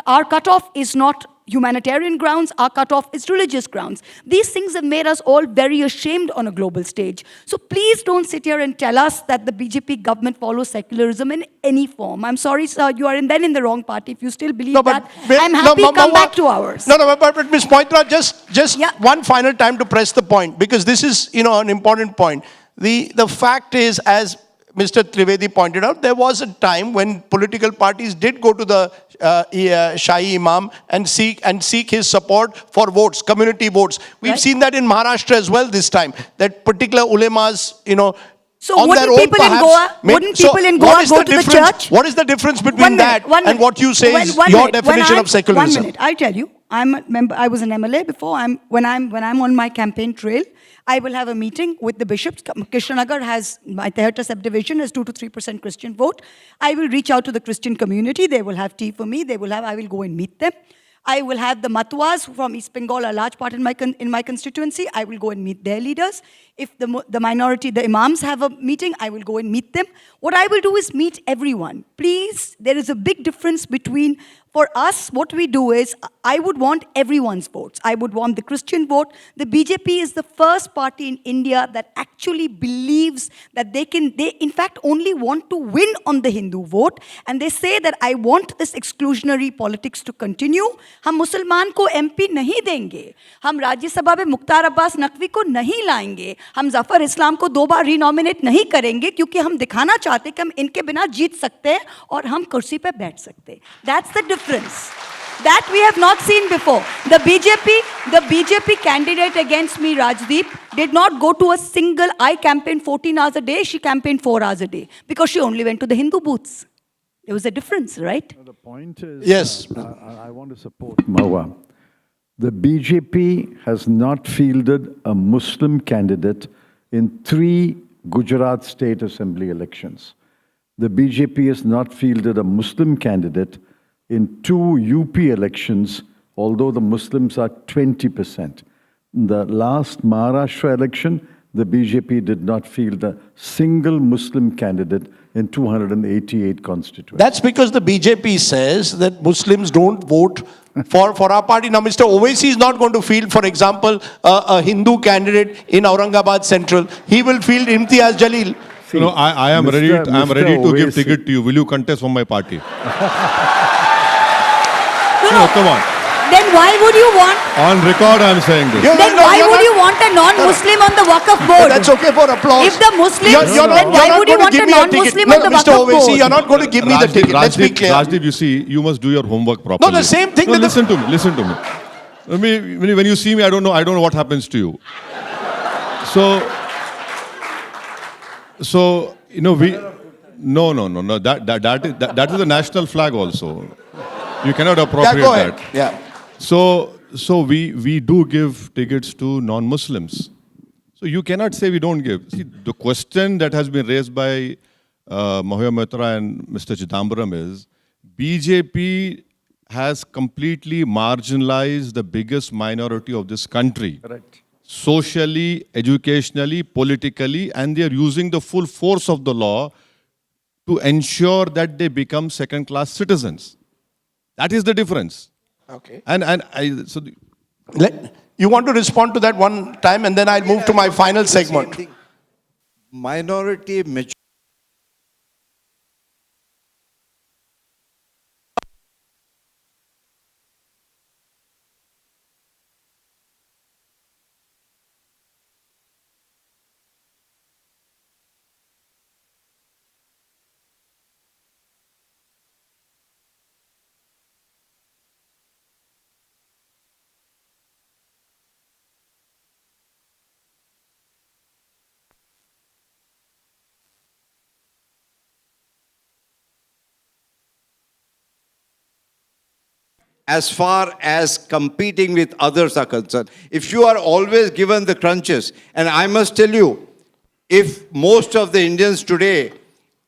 our cutoff is not humanitarian grounds, our cutoff is religious grounds. These things have made us all very ashamed on a global stage. So please don't sit here and tell us that the BJP government follows secularism in any form. I'm sorry, sir, you are then in the wrong party. If you still believe that, I'm happy to come back to ours. But Ms. Moitra, just one final time to press the point, because this is, an important point. The fact is, as Mr. Trivedi pointed out, there was a time when political parties did go to the Shahi Imam and seek his support for votes, community votes. We've seen that in Maharashtra as well this time, that particular ulemas, so on their own, people in Goa, wouldn't people in Goa go to the church? What is the difference between that and what you say is your definition of secularism? 1 minute, I'll tell you. I was an MLA before. When I'm on my campaign trail, I will have a meeting with the bishops. Krishnanagar has, my Tehata subdivision has 2 to 3% Christian vote. I will reach out to the Christian community. They will have tea for me. I will go and meet them. I will have the Matuas from East Bengal, a large part in my constituency. I will go and meet their leaders. If the minority, the imams have a meeting, I will go and meet them. What I will do is meet everyone. Please, there is a big difference between, for us, what we do is, I would want everyone's votes. I would want the Christian vote. The BJP is the first party in India that actually believes that they in fact only want to win on the Hindu vote. And they say that I want this exclusionary politics to continue. हम मुसलमान को MP नहीं देंगे. हम राज्यसभा में मुख्तार अब्बास नकवी को नहीं लाएंगे. हम जफर इस्लाम को 2 बार रीनॉमिनेट नहीं करेंगे क्योंकि हम दिखाना चाहते कि हम इनके बिना जीत सकते हैं और हम कुर्सी पे बैठ सकते हैं. That's the difference. That we have not seen before. The BJP candidate against me, Rajdeep, did not go to a single, I campaigned 14 hours a day, she campaigned 4 hours a day because she only went to the Hindu booths. There was a difference, right? The point is, yes, I want to support Mahua. The BJP has not fielded a Muslim candidate in 3 Gujarat State Assembly elections. The BJP has not fielded a Muslim candidate in 2 UP elections, although the Muslims are 20%. In the last Maharashtra election, the BJP did not field a single Muslim candidate in 288 constituencies. That's because the BJP says that Muslims don't vote for our party. Now, Mr. Owaisi is not going to field, for example, a Hindu candidate in Aurangabad Central. He will field Imtiaz Jalil. See, I am ready to give ticket to you. Will you contest from my party? No, come on. Then why would you want... On record, I am saying this. Then why would you want a non-Muslim on the Waqf board? That's okay for applause. If the Muslims, then why would you want a non-Muslim on the Waqf Mr. Owaisi, board? you're not going to give me the ticket. Let's be clear. Rajdeep, you see, you must do your homework properly. No, the same thing. No, listen to me. When you see me, I don't know what happens to you. So we... No. That is the national flag also. You cannot appropriate go ahead. that. Yeah. So we do give tickets to non-Muslims. So you cannot say we don't give. See, the question that has been raised by Mahua Moitra and Mr. Chidambaram is, BJP has completely marginalized the biggest minority of this country. Correct. Socially, educationally, politically, and they are using the full force of the law to ensure that they become second-class citizens. That is the difference. Okay. You want to respond to that one time, and then I'll move to my final segment. Minority majority. As far as competing with others are concerned. If you are always given the crunches, and I must tell you, if most of the Indians today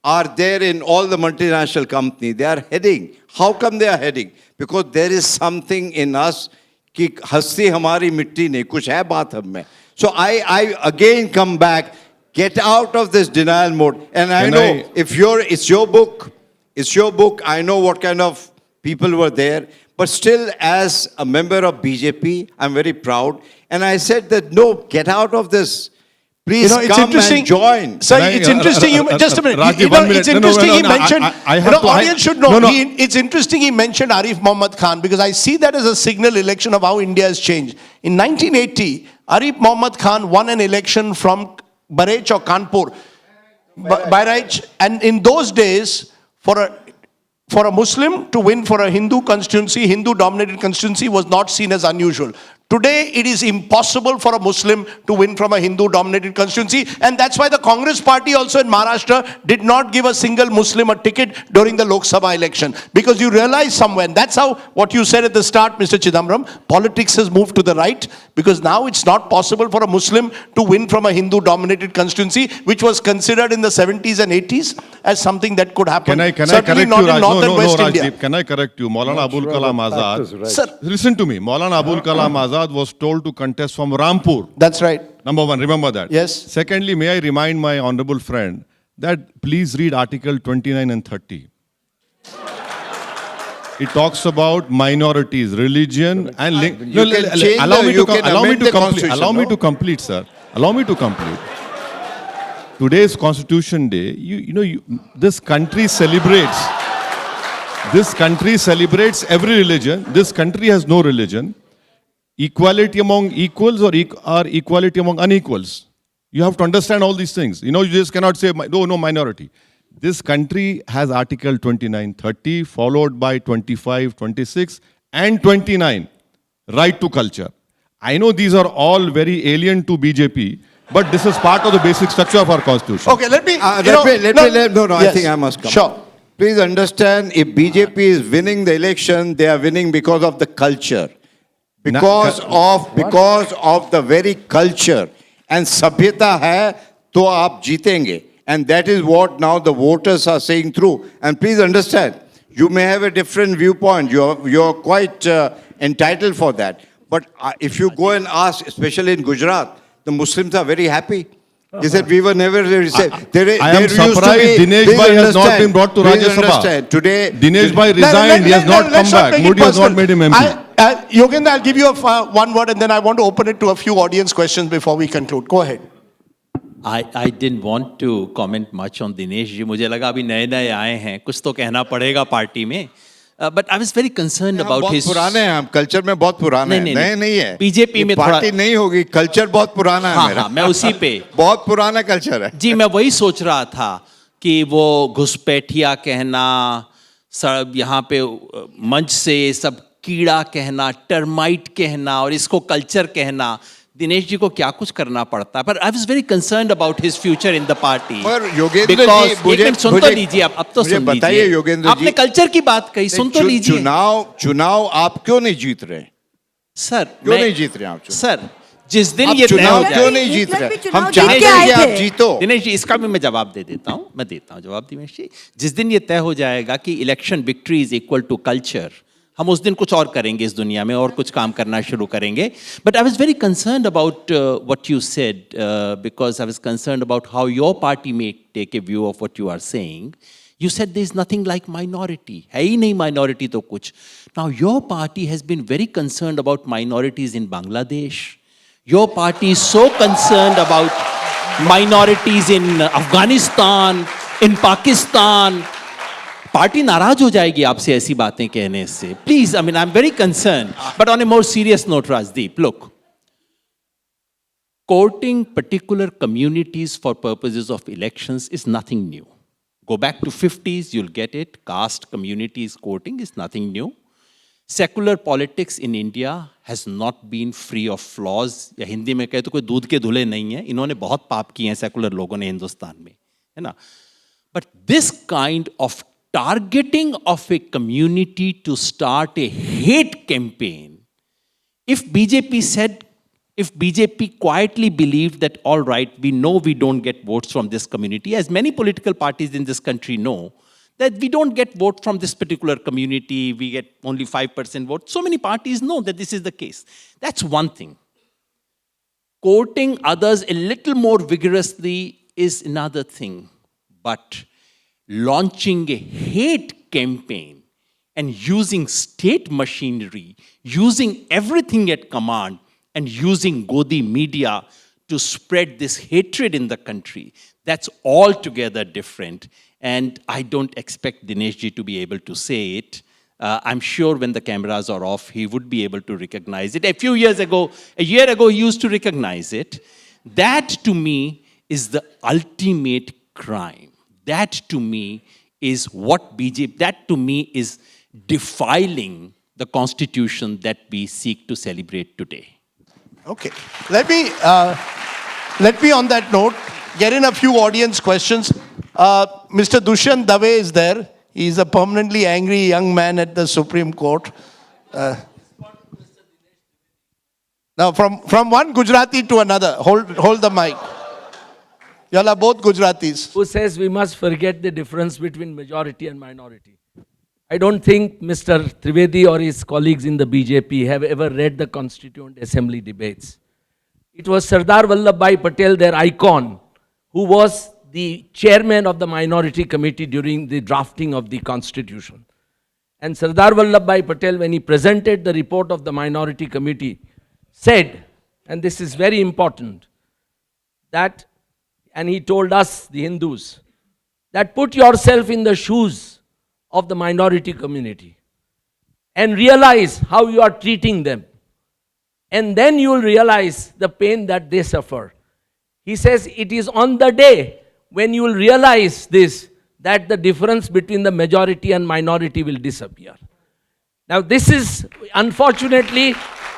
are there in all the multinational companies, they are heading. How come they are heading? Because there is something in us कि हस्ती हमारी मिट्टी नहीं, कुछ है बात हम में. So I again come back, get out of this denial mode. And I Can know I- it's your book, I know what kind of people were there. But still, as a member of BJP, I'm very proud. And I said that, no, get out of this. Please it's come interesting. and join. Sir, Can I- it's interesting. Just a minute. Rajdeep, 1 minute. It's interesting he mentioned. I have to. Audience should know. No, no. It's interesting he mentioned Arif Mohammad Khan because I see that as a signal election of how India has changed. In 1980, Arif Mohammad Khan won an election from Barech or Kanpur. Barech, and in those days, for a Muslim to win for a Hindu constituency, Hindu-dominated constituency, was not seen as unusual. Today, it is impossible for a Muslim to win from a Hindu-dominated constituency, and that's why the Congress party also in Maharashtra did not give a single Muslim a ticket during the Lok Sabha election. Because you realize somewhere, and that's how, what you said at the start, Mr. Chidambaram, politics has moved to the right, because now it's not possible for a Muslim to win from a Hindu-dominated constituency, which was considered in the 70s and 80s as something that could happen. Can I Certainly correct not you, in Raj? North and No, West India. Rajdeep, can I correct you? Maulana Abul Kalam Azad. Right. Sir, Listen to me. Maulana Abul Kalam Azad was told to contest from Rampur. that's right. Number one, remember that. Yes. Secondly, may I remind my honorable friend that please read Article 29 and 30. It talks about minorities, religion, and You can change you can amend the constitution, allow me no? to complete, sir. Allow me to complete. Today's Constitution Day, this country celebrates. This country celebrates every religion. This country has no religion. Equality among equals or equality among unequals. You have to understand all these things. You just cannot say, no minority. This country has Article 29, 30, followed by 25, 26, and 29, right to culture. I know these are all very alien to BJP, but this is part of the basic structure of our constitution. Okay, let me. I Yes. think I must come. Sure. Please understand, if BJP is winning the election, they are winning because of the culture. Because of the very culture. And sabhyata hai, to aap jeetenge. And that is what now the voters are saying through. And please understand, you may have a different viewpoint. You're quite entitled for that. But if you go and ask, especially in Gujarat, the Muslims are very happy. They said, we were never received. I am surprised Dinesh Bhai has not been brought to Rajya Sabha. Today, Dinesh Bhai resigned, he has not come back. Modi has not made him MP. Yogendra, I'll give you one word and then I want to open it to a few audience questions before we conclude. Go ahead. I didn't want to comment much on Dinesh ji. मुझे लगा अभी नए आए हैं, कुछ तो कहना पड़ेगा पार्टी में. But I was very concerned about his. बहुत पुराने हैं हम, कल्चर में बहुत पुराने हैं, नए नहीं है. बीजेपी में पार्टी नहीं होगी, कल्चर बहुत पुराना है मेरा. हाँ, मैं उसी पे. बहुत पुराना कल्चर है. जी, मैं वही सोच रहा था कि वो घुसपैठिया कहना, सब यहाँ पे मंच से सब कीड़ा कहना, टर्माइट कहना और इसको कल्चर कहना. दिनेश जी को क्या कुछ करना पड़ता है. पर आई was very concerned about his future in the party. पर योगेंद्र जी, मुझे सुन तो लीजिए, अब तो सुन लीजिए. बताइए योगेंद्र जी, आपने कल्चर की बात कही, सुन तो लीजिए. चुनाव आप क्यों नहीं जीत रहे? सर, क्यों नहीं जीत रहे आप? सर, जिस दिन ये तय हो चुनाव जाए, क्यों नहीं जीत रहे? हम जीत चाहते के हैं आए कि आप थे. जीतो. दिनेश जी, इसका भी मैं जवाब दे देता हूं. मैं देता हूं जवाब दिनेश जी. जिस दिन ये तय हो जाएगा कि election victory is equal to culture, हम उस दिन कुछ और करेंगे इस दुनिया में और कुछ काम करना शुरू करेंगे. But I was very concerned about what you said, because I was concerned about how your party may take a view of what you are saying. You said there is nothing like minority. है ही नहीं minority तो कुछ. Now your party has been very concerned about minorities in Bangladesh. Your party is so concerned about minorities in Afghanistan, in Pakistan. Party नाराज हो जाएगी आपसे ऐसी बातें कहने से. Please, I mean, I'm very concerned. But on a more serious note, Rajdeep, look. Courting particular communities for purposes of elections is nothing new. Go back to 50s, you'll get it. Caste communities courting is nothing new. Secular politics in India has not been free of flaws. या हिंदी में कहे तो कोई दूध के धुले नहीं है. इन्होंने बहुत पाप किए हैं सेकुलर लोगों ने हिंदुस्तान में, है ना? But this kind of targeting of a community to start a hate campaign, if BJP quietly believed that, all right, we know we don't get votes from this community, as many political parties in this country know, that we don't get votes from this particular community, we get only 5% vote. So many parties know that this is the case. That's one thing. Quoting others a little more vigorously is another thing. But launching a hate campaign and using state machinery, using everything at command, and using Godi media to spread this hatred in the country, that's altogether different. And I don't expect Dinesh ji to be able to say it. I'm sure when the cameras are off, he would be able to recognize it. A year ago, he used to recognize it. That to me is the ultimate crime. That to me is what BJP, that to me is defiling the constitution that we seek to celebrate today. Okay. Let me on that note, get in a few audience questions. Mr. Dushyant Dave is there. He's a permanently angry young man at the Supreme Court. Now, from one Gujarati to another, hold the mic. Y'all are both Gujaratis. Who says we must forget the difference between majority and minority? I don't think Mr. Trivedi or his colleagues in the BJP have ever read the Constituent Assembly debates. It was Sardar Vallabhbhai Patel, their icon, who was the chairman of the Minority Committee during the drafting of the Constitution. And Sardar Vallabhbhai Patel, when he presented the report of the Minority Committee, said, and this is very important, that, and he told us, the Hindus, that put yourself in the shoes of the minority community and realize how you are treating them. And then you will realize the pain that they suffer. He says it is on the day when you will realize this, that the difference between the majority and minority will disappear. Now this is, unfortunately,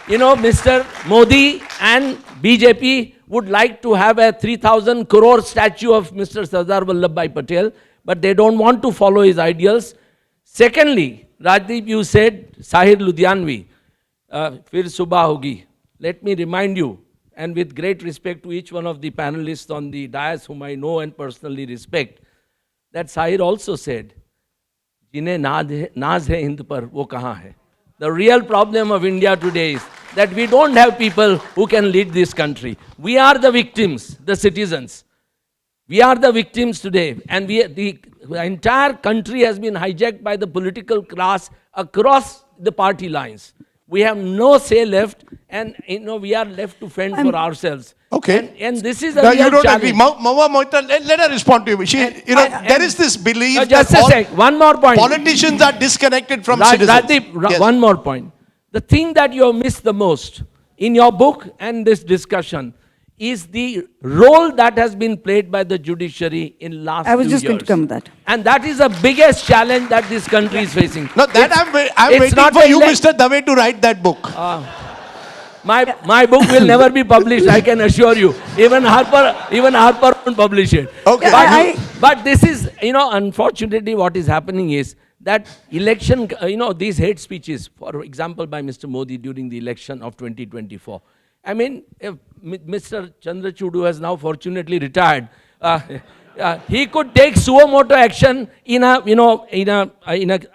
Mr. Modi and BJP would like to have a 3,000 crore statue of Mr. Sardar Vallabhbhai Patel, but they don't want to follow his ideals. Secondly, Rajdeep, you said, Sahir Ludhianvi, fir subah hogi. Let me remind you, and with great respect to each one of the panelists on the dais whom I know and personally respect, that Sahir also said, Jinhe naaz hai Hind par, wo kahan hai? The real problem of India today is that we don't have people who can lead this country. We are the victims, the citizens. We are the victims today, and the entire country has been hijacked by the political class across the party lines. We have no say left, and we are left to fend for ourselves. Okay. And this is a No, real you don't challenge. agree. Mahua Moitra, let her respond to you. There is this belief just that a sec, one more point. politicians are disconnected from citizens. Rajdeep, Yes. one more point. The thing that you have missed the most in your book and this discussion is the role that has been played by the judiciary in last few years. I was just going to come to that. And that is the biggest challenge that this country is facing. No, that I'm it's waiting not for the you, elect- Mr. Dave, to write that book. My book will never be published, I can assure you. Even Harper won't publish it. Okay. But this is, unfortunately what is happening is that election, these hate speeches, for example, by Mr. Modi during the election of 2024. I mean, if Mr. Chandrachud, who has now fortunately retired, he could take suo motu action in a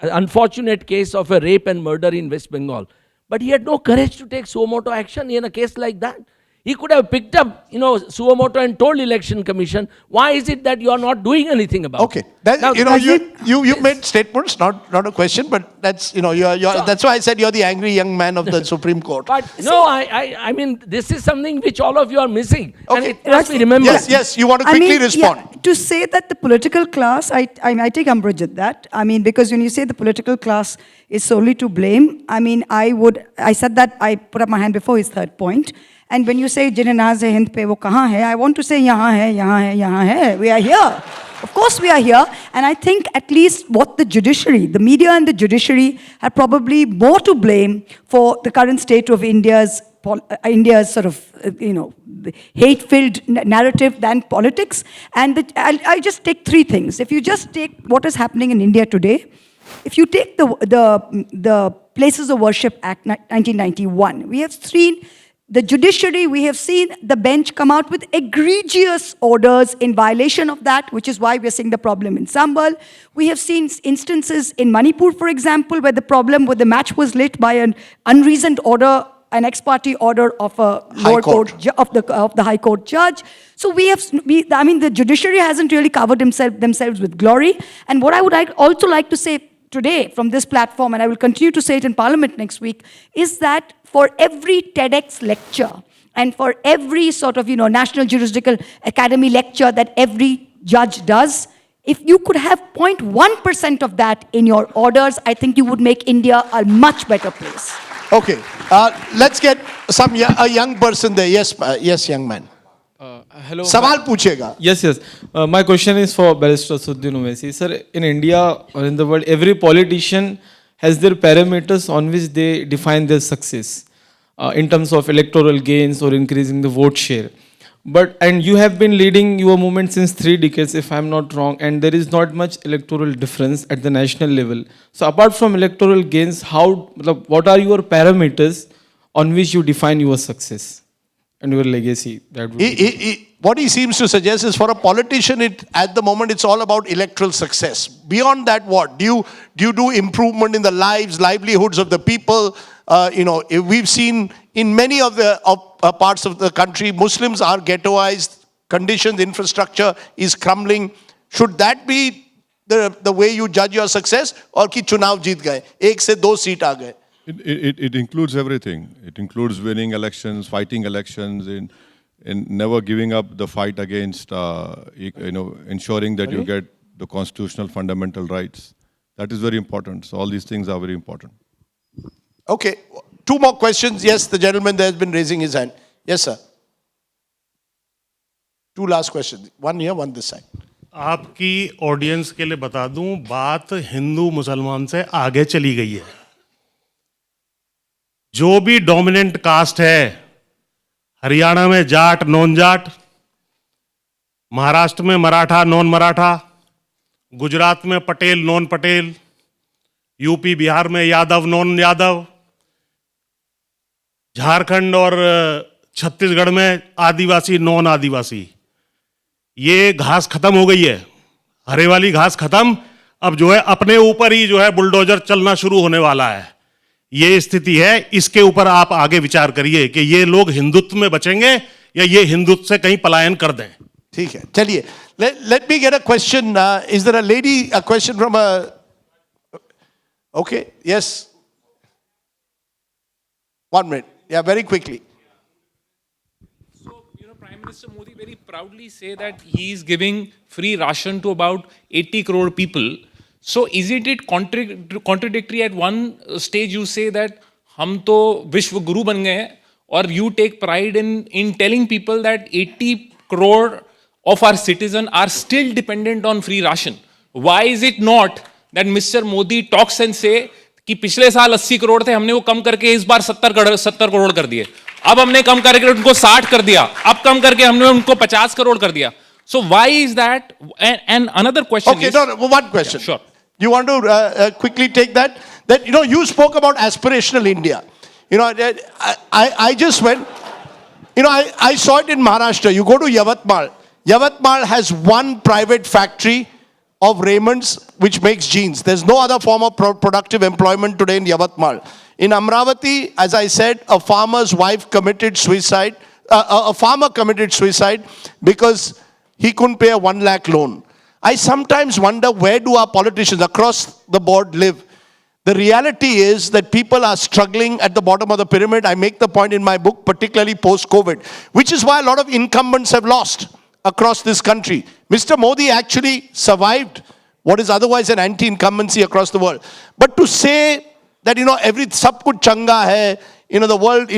unfortunate case of a rape and murder in West Bengal. But he had no courage to take suo motu action in a case like that. He could have picked up, suo motu and told Election Commission, why is it that you are not doing anything about Okay. it? Now, You made statements, not a question, but that's, that's why I said you're the angry young man of the Supreme Court. But no, I mean, this is something which all of you are missing. And Okay. it must be remembered. Yes, you want to quickly respond. Yeah, to say that the political class, I take umbrage at that. I mean, because when you say the political class is solely to blame, I mean, I said that, I put up my hand before his third point. And when you say, Jinhe naaz hai Hind pe, wo kahan hai? I want to say, yahan hai, yahan hai, yahan hai. We are here. Of course we are here. And I think at least what the judiciary, the media and the judiciary are probably more to blame for the current state of India's sort of, hate-filled narrative than politics. And I'll just take three things. If you just take what is happening in India today, if you take the Places of Worship Act 1991, we have seen the judiciary, we have seen the bench come out with egregious orders in violation of that, which is why we are seeing the problem in Sambal. We have seen instances in Manipur, for example, where the match was lit by an unreasoned order an ex parte order of a lower Court. of the High Court judge. So I mean, the judiciary hasn't really covered themselves with glory. And what I would also like to say today from this platform, and I will continue to say it in Parliament next week, is that for every TEDx lecture and for every sort of, National Juridical Academy lecture that every judge does, if you could have 0.1% of that in your orders, I think you would make India a much better place. Okay, let's get a young person there. Yes, yes, young man. Hello. Sawal पूछेगा. Yes, yes. My question is for Barrister Asaduddin Owaisi. Sir, in India or in the world, every politician has their parameters on which they define their success in terms of electoral gains or increasing the vote share. And you have been leading your movement since 3 decades, if I'm not wrong, and there is not much electoral difference at the national level. So apart from electoral gains, what are your parameters on which you define your success and your legacy? That would What he seems to suggest is for a politician, at the moment, it's all about electoral success. Beyond that, what? Do you do improvement in the livelihoods of the people? We've seen in many of the parts of the country, Muslims are ghettoized, conditions, infrastructure is crumbling. Should that be the way you judge your success? Or ki chunav jeet gaye, 1 se 2 seat aa gaye? It includes everything. It includes winning elections, fighting elections, in never giving up the fight against, ensuring that you get the constitutional fundamental rights. That is very important. So all these things are very important. Okay, 2 more questions. Yes, the gentleman there has been raising his hand. Yes, sir. 2 last questions. 1 here, 1 this side. आपकी audience के लिए बता दूं, बात हिंदू मुसलमान से आगे चली गई है. जो भी डोमिनेंट कास्ट है, हरियाणा में जाट नॉन जाट, महाराष्ट्र में मराठा नॉन मराठा, गुजरात में पटेल नॉन पटेल, यूपी बिहार में यादव नॉन यादव, झारखंड और छत्तीसगढ़ में आदिवासी नॉन आदिवासी. ये घास खत्म हो गई है, हरे वाली घास खत्म. अब जो है अपने ऊपर ही जो है बुलडोजर चलना शुरू होने वाला है. ये स्थिति है. इसके ऊपर आप आगे विचार करिए कि ये लोग हिंदुत्व में बचेंगे या ये हिंदुत्व से कहीं पलायन कर दें. ठीक है, चलिए. Let me get a question. Is there a lady, a question from a... Okay, yes. 1 minute. Yeah, very quickly. So, Prime Minister Modi very proudly say that he is giving free ration to about 80 crore people. So, isn't it contradictory at one stage you say that hum to Vishwa Guru ban gaye, or you take pride in telling people that 80 crore of our citizens are still dependent on free ration? Why is it not that Mr. Modi talks and say कि पिछले साल 80 करोड़ थे, हमने वो कम करके इस बार 70 करोड़ कर दिए, अब हमने कम करके उनको 60 कर दिया, अब कम करके हमने उनको 50 करोड़ कर दिया. So why is that? And another question is... Okay, no, one question. Yeah, sure. You want to quickly take that? You spoke about aspirational India. I just went, I saw it in Maharashtra. You go to Yavatmal. Yavatmal has 1 private factory of Raymond's which makes jeans. There's no other form of productive employment today in Yavatmal. In Amravati, as I said, a farmer's wife committed suicide. A farmer committed suicide because he couldn't pay a 1 lakh loan. I sometimes wonder, where do our politicians across the board live? The reality is that people are struggling at the bottom of the pyramid. I make the point in my book, particularly post-COVID, which is why a lot of incumbents have lost across this country. Mr. Modi actually survived what is otherwise an anti-incumbency across the world. But to say that, sab kuch changa hai, the world,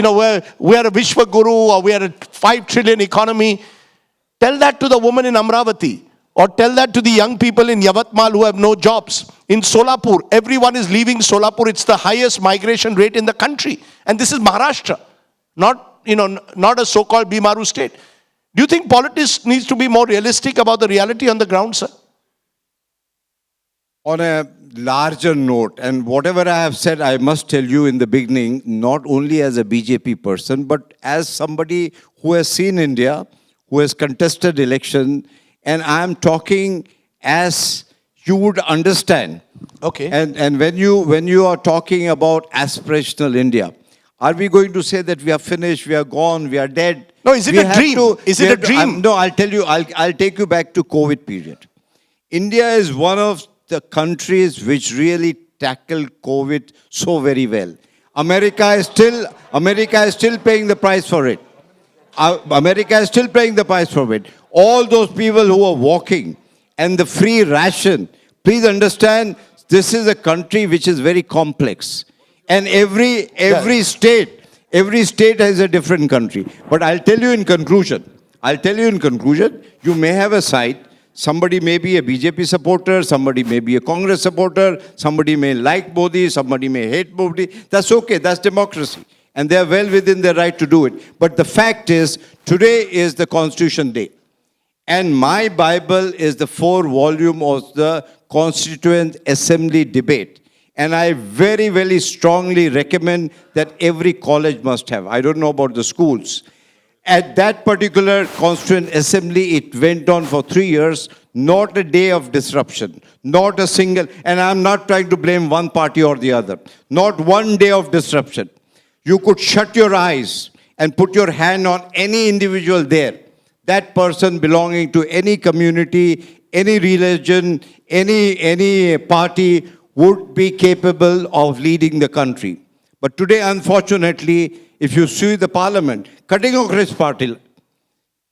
we are a Vishwa Guru or we are a 5 trillion economy, tell that to the woman in Amravati, or tell that to the young people in Yavatmal who have no jobs. In Solapur, everyone is leaving Solapur. It's the highest migration rate in the country. And this is Maharashtra, not a so-called Bimaru state. Do you think politics needs to be more realistic about the reality on the ground, sir? On a larger note, and whatever I have said, I must tell you in the beginning, not only as a BJP person, but as somebody who has seen India, who has contested election, and I am talking as you would understand. Okay. And when you are talking about aspirational India, Are we going to say that we are finished, we are gone, we are dead? No, is it We a have dream? Is it a dream? No, I'll tell you, I'll take you back to COVID period. India is one of the countries which really tackled COVID so very well. America is still paying the price for it. America is still paying the price for it. All those people who are walking and the free ration, please understand, this is a country which is very complex. And every state has a different country. But I'll tell you in conclusion, you may have a side. Somebody may be a BJP supporter, somebody may be a Congress supporter, somebody may like Modi, somebody may hate Modi. That's okay, that's democracy. And they are well within their right to do it. But the fact is, today is the Constitution Day. And my Bible is the 4-volume of the Constituent Assembly debate. And I very, very strongly recommend that every college must have. I don't know about the schools. At that particular Constituent Assembly, it went on for 3 years, not a day of disruption, not a single, and I'm not trying to blame one party or the other, not one day of disruption. You could shut your eyes and put your hand on any individual there, that person belonging to any community, any religion, any party would be capable of leading the country. But today, unfortunately, if you see the parliament, cutting across party,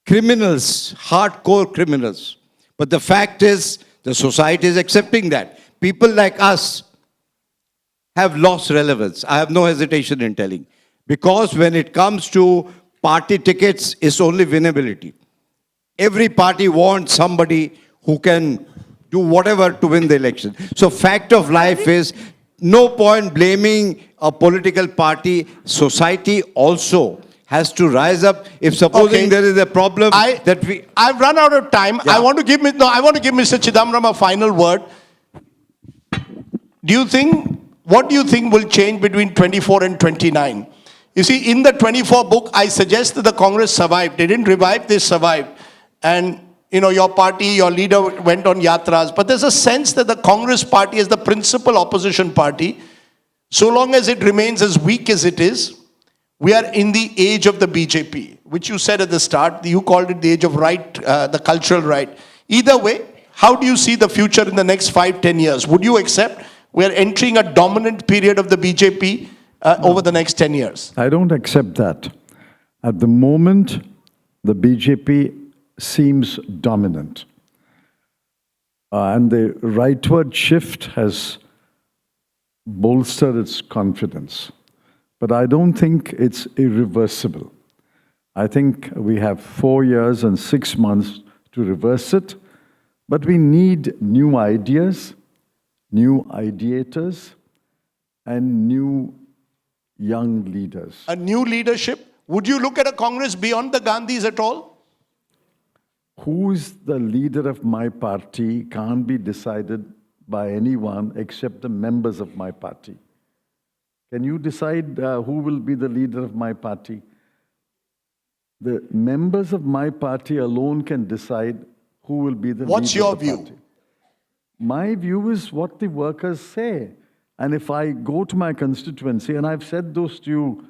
criminals, hardcore criminals. But the fact is, the society is accepting that. People like us have lost relevance. I have no hesitation in telling. Because when it comes to party tickets, it's only winnability. Every party wants somebody who can do whatever to win the election. So fact of life is, no point blaming a political party. Society also has to rise up. If supposing there is a problem I've run out of time. Yeah. I want to give Mr. Chidambaram a final word. What do you think will change between 24 and 29? You see, in the 24 book, I suggest that the Congress survived. They didn't revive, they survived. And your party, your leader went on yatras. But there's a sense that the Congress party is the principal opposition party. So long as it remains as weak as it is, we are in the age of the BJP, which you said at the start. You called it the age of right, the cultural right. Either way, how do you see the future in the next 5-10 years? Would you accept we are entering a dominant period of the BJP over the next 10 years? I don't accept that. At the moment, the BJP seems dominant. And the rightward shift has bolstered its confidence. But I don't think it's irreversible. I think we have 4 years and 6 months to reverse it, but we need new ideas, new ideators, and new young leaders. A new leadership? Would you look at a Congress beyond the Gandhis at all? Who is the leader of my party can't be decided by anyone except the members of my party. Can you decide who will be the leader of my party? The members of my party alone can decide who will be the leader of the party. What's your view? My view is what the workers say. And if I go to my constituency, and I've said those to you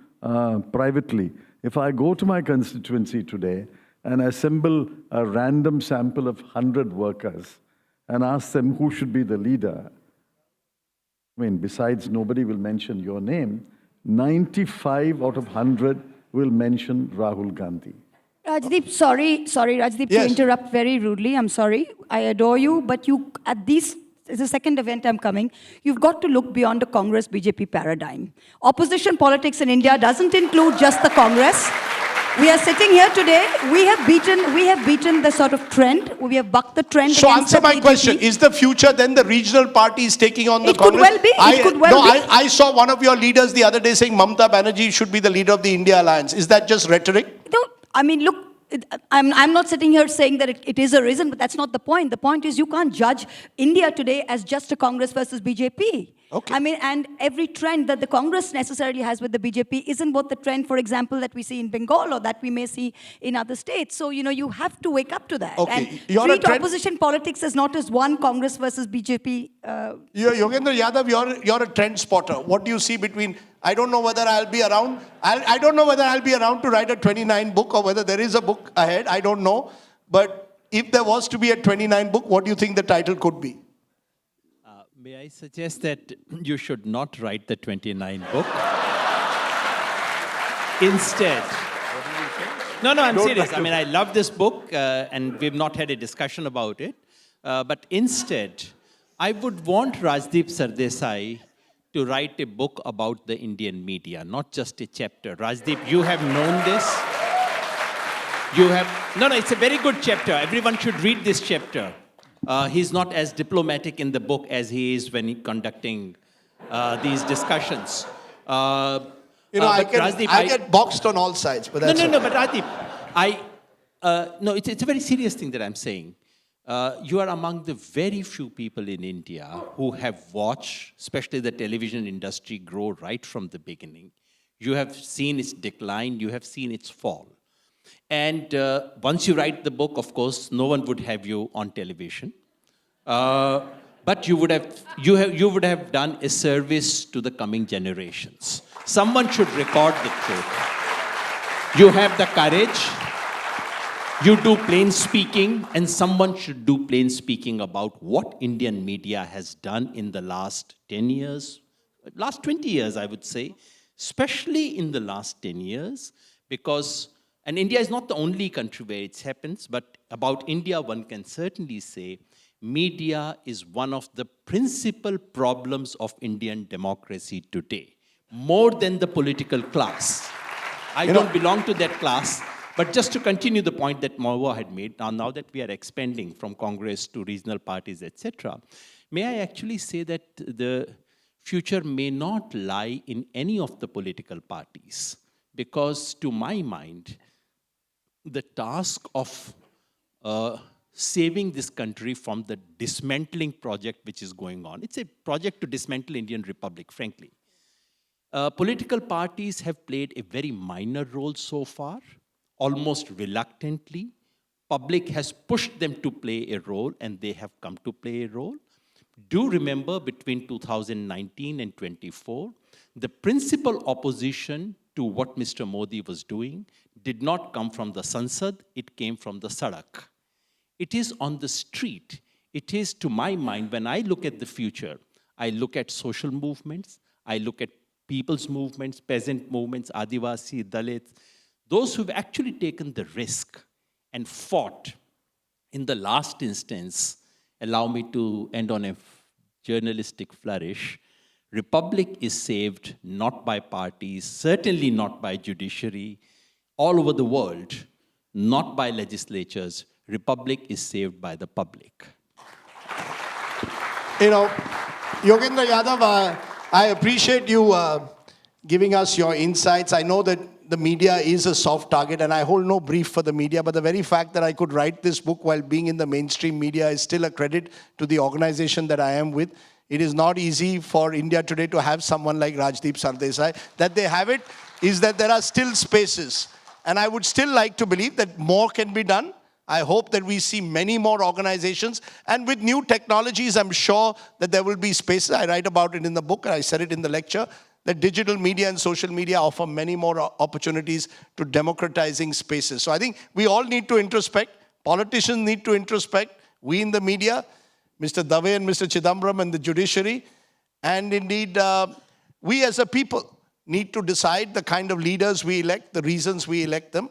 privately, if I go to my constituency today and assemble a random sample of 100 workers and ask them who should be the leader, I mean, besides nobody will mention your name, 95 out of 100 will mention Rahul Gandhi. Rajdeep, sorry, Rajdeep, Yes. to interrupt very rudely. I'm sorry. I adore you, but it's the second event I'm coming. You've got to look beyond the Congress BJP paradigm. Opposition politics in India doesn't include just the Congress. We are sitting here today. We have beaten the sort of trend. We have bucked the trend. So against answer the my BJP. question. Is the future then the regional parties taking on the It could Congress? well be. It could well be. I saw one of your leaders the other day saying Mamata Banerjee should be the leader of the India Alliance. Is that just rhetoric? No, I mean, look, I'm not sitting here saying that it is a reason, but that's not the point. The point is you can't judge India today as just a Congress versus BJP. Okay. I mean, and every trend that the Congress necessarily has with the BJP isn't what the trend, for example, that we see in Bengal or that we may see in other states. So, you have to wake up to that. Okay, And you're a treat trend- opposition politics as not as one Congress versus BJP. Yogendra Yadav, you're a trend spotter. What do you see between, I don't know whether I'll be around, I don't know whether I'll be around to write a 29 book or whether there is a book ahead, I don't know. But if there was to be a 29 book, what do you think the title could be? May I suggest that you should not write the 29 book? Instead, no, I'm serious. I mean, I love this book, and we've not had a discussion about it. But instead, I would want Rajdeep Sardesai to write a book about the Indian media, not just a chapter. Rajdeep, you have known this. No, it's a very good chapter. Everyone should read this chapter. He's not as diplomatic in the book as he is when conducting these discussions. I But Rajdeep, get boxed on all sides, but that's no, but Rajdeep, it's a very serious thing that I'm saying. You are among the very few people in India who have watched, especially the television industry, grow right from the beginning. You have seen its decline, you have seen its fall. And once you write the book, of course, no one would have you on television. But you would have done a service to the coming generations. Someone should record the truth. You have the courage. You do plain speaking, and someone should do plain speaking about what Indian media has done in the last 10 years, last 20 years, I would say, especially in the last 10 years, because, and India is not the only country where it happens, but about India, one can certainly say, media is one of the principal problems of Indian democracy today, more than the political class. I don't belong to that class, but just to continue the point that Mahua had made, now that we are expanding from Congress to regional parties, etc., may I actually say that the future may not lie in any of the political parties, because to my mind, the task of saving this country from the dismantling project which is going on. It's a project to dismantle Indian Republic, frankly. Political parties have played a very minor role so far, almost reluctantly. Public has pushed them to play a role, and they have come to play a role. Do remember, between 2019 and 24, the principal opposition to what Mr. Modi was doing did not come from the Sansad, it came from the Sadak. It is on the street. It is, to my mind, when I look at the future, I look at social movements, I look at people's movements, peasant movements, Adivasi, Dalits, those who've actually taken the risk and fought. In the last instance, allow me to end on a journalistic flourish. Republic is saved not by parties, certainly not by judiciary, all over the world, not by legislatures. Republic is saved by the public. Yogendra Yadav, I appreciate you giving us your insights. I know that the media is a soft target, and I hold no brief for the media, but the very fact that I could write this book while being in the mainstream media is still a credit to the organization that I am with. It is not easy for India today to have someone like Rajdeep Sardesai. That they have it is that there are still spaces. And I would still like to believe that more can be done. I hope that we see many more organizations. And with new technologies, I'm sure that there will be spaces. I write about it in the book, and I said it in the lecture, that digital media and social media offer many more opportunities to democratizing spaces. So I think we all need to introspect. Politicians need to introspect. We in the media, Mr. Dave and Mr. Chidambaram and the judiciary, and indeed we as a people need to decide the kind of leaders we elect, the reasons we elect them.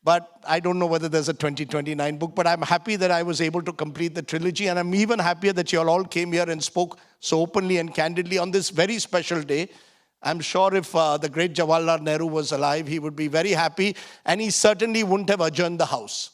But I don't know whether there's a 2029 book, but I'm happy that I was able to complete the trilogy, and I'm even happier that you all came here and spoke so openly and candidly on this very special day. I'm sure if the great Jawaharlal Nehru was alive, he would be very happy, and he certainly wouldn't have adjourned the House.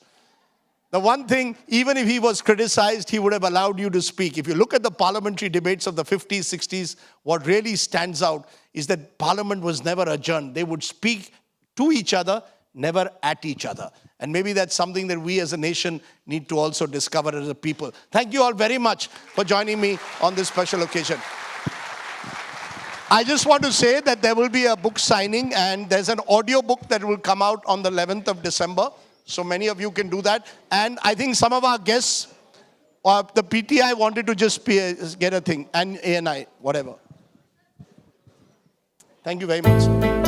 The one thing, even if he was criticized, he would have allowed you to speak. If you look at the parliamentary debates of the 50s, 60s, what really stands out is that Parliament was never adjourned. They would speak to each other, never at each other. And maybe that's something that we as a nation need to also discover as a people. Thank you all very much for joining me on this special occasion. I just want to say that there will be a book signing and there's an audio book that will come out on the 11th of December. So many of you can do that. And I think some of our guests, the PTI wanted to just get a thing, and ANI, whatever. Thank you very much.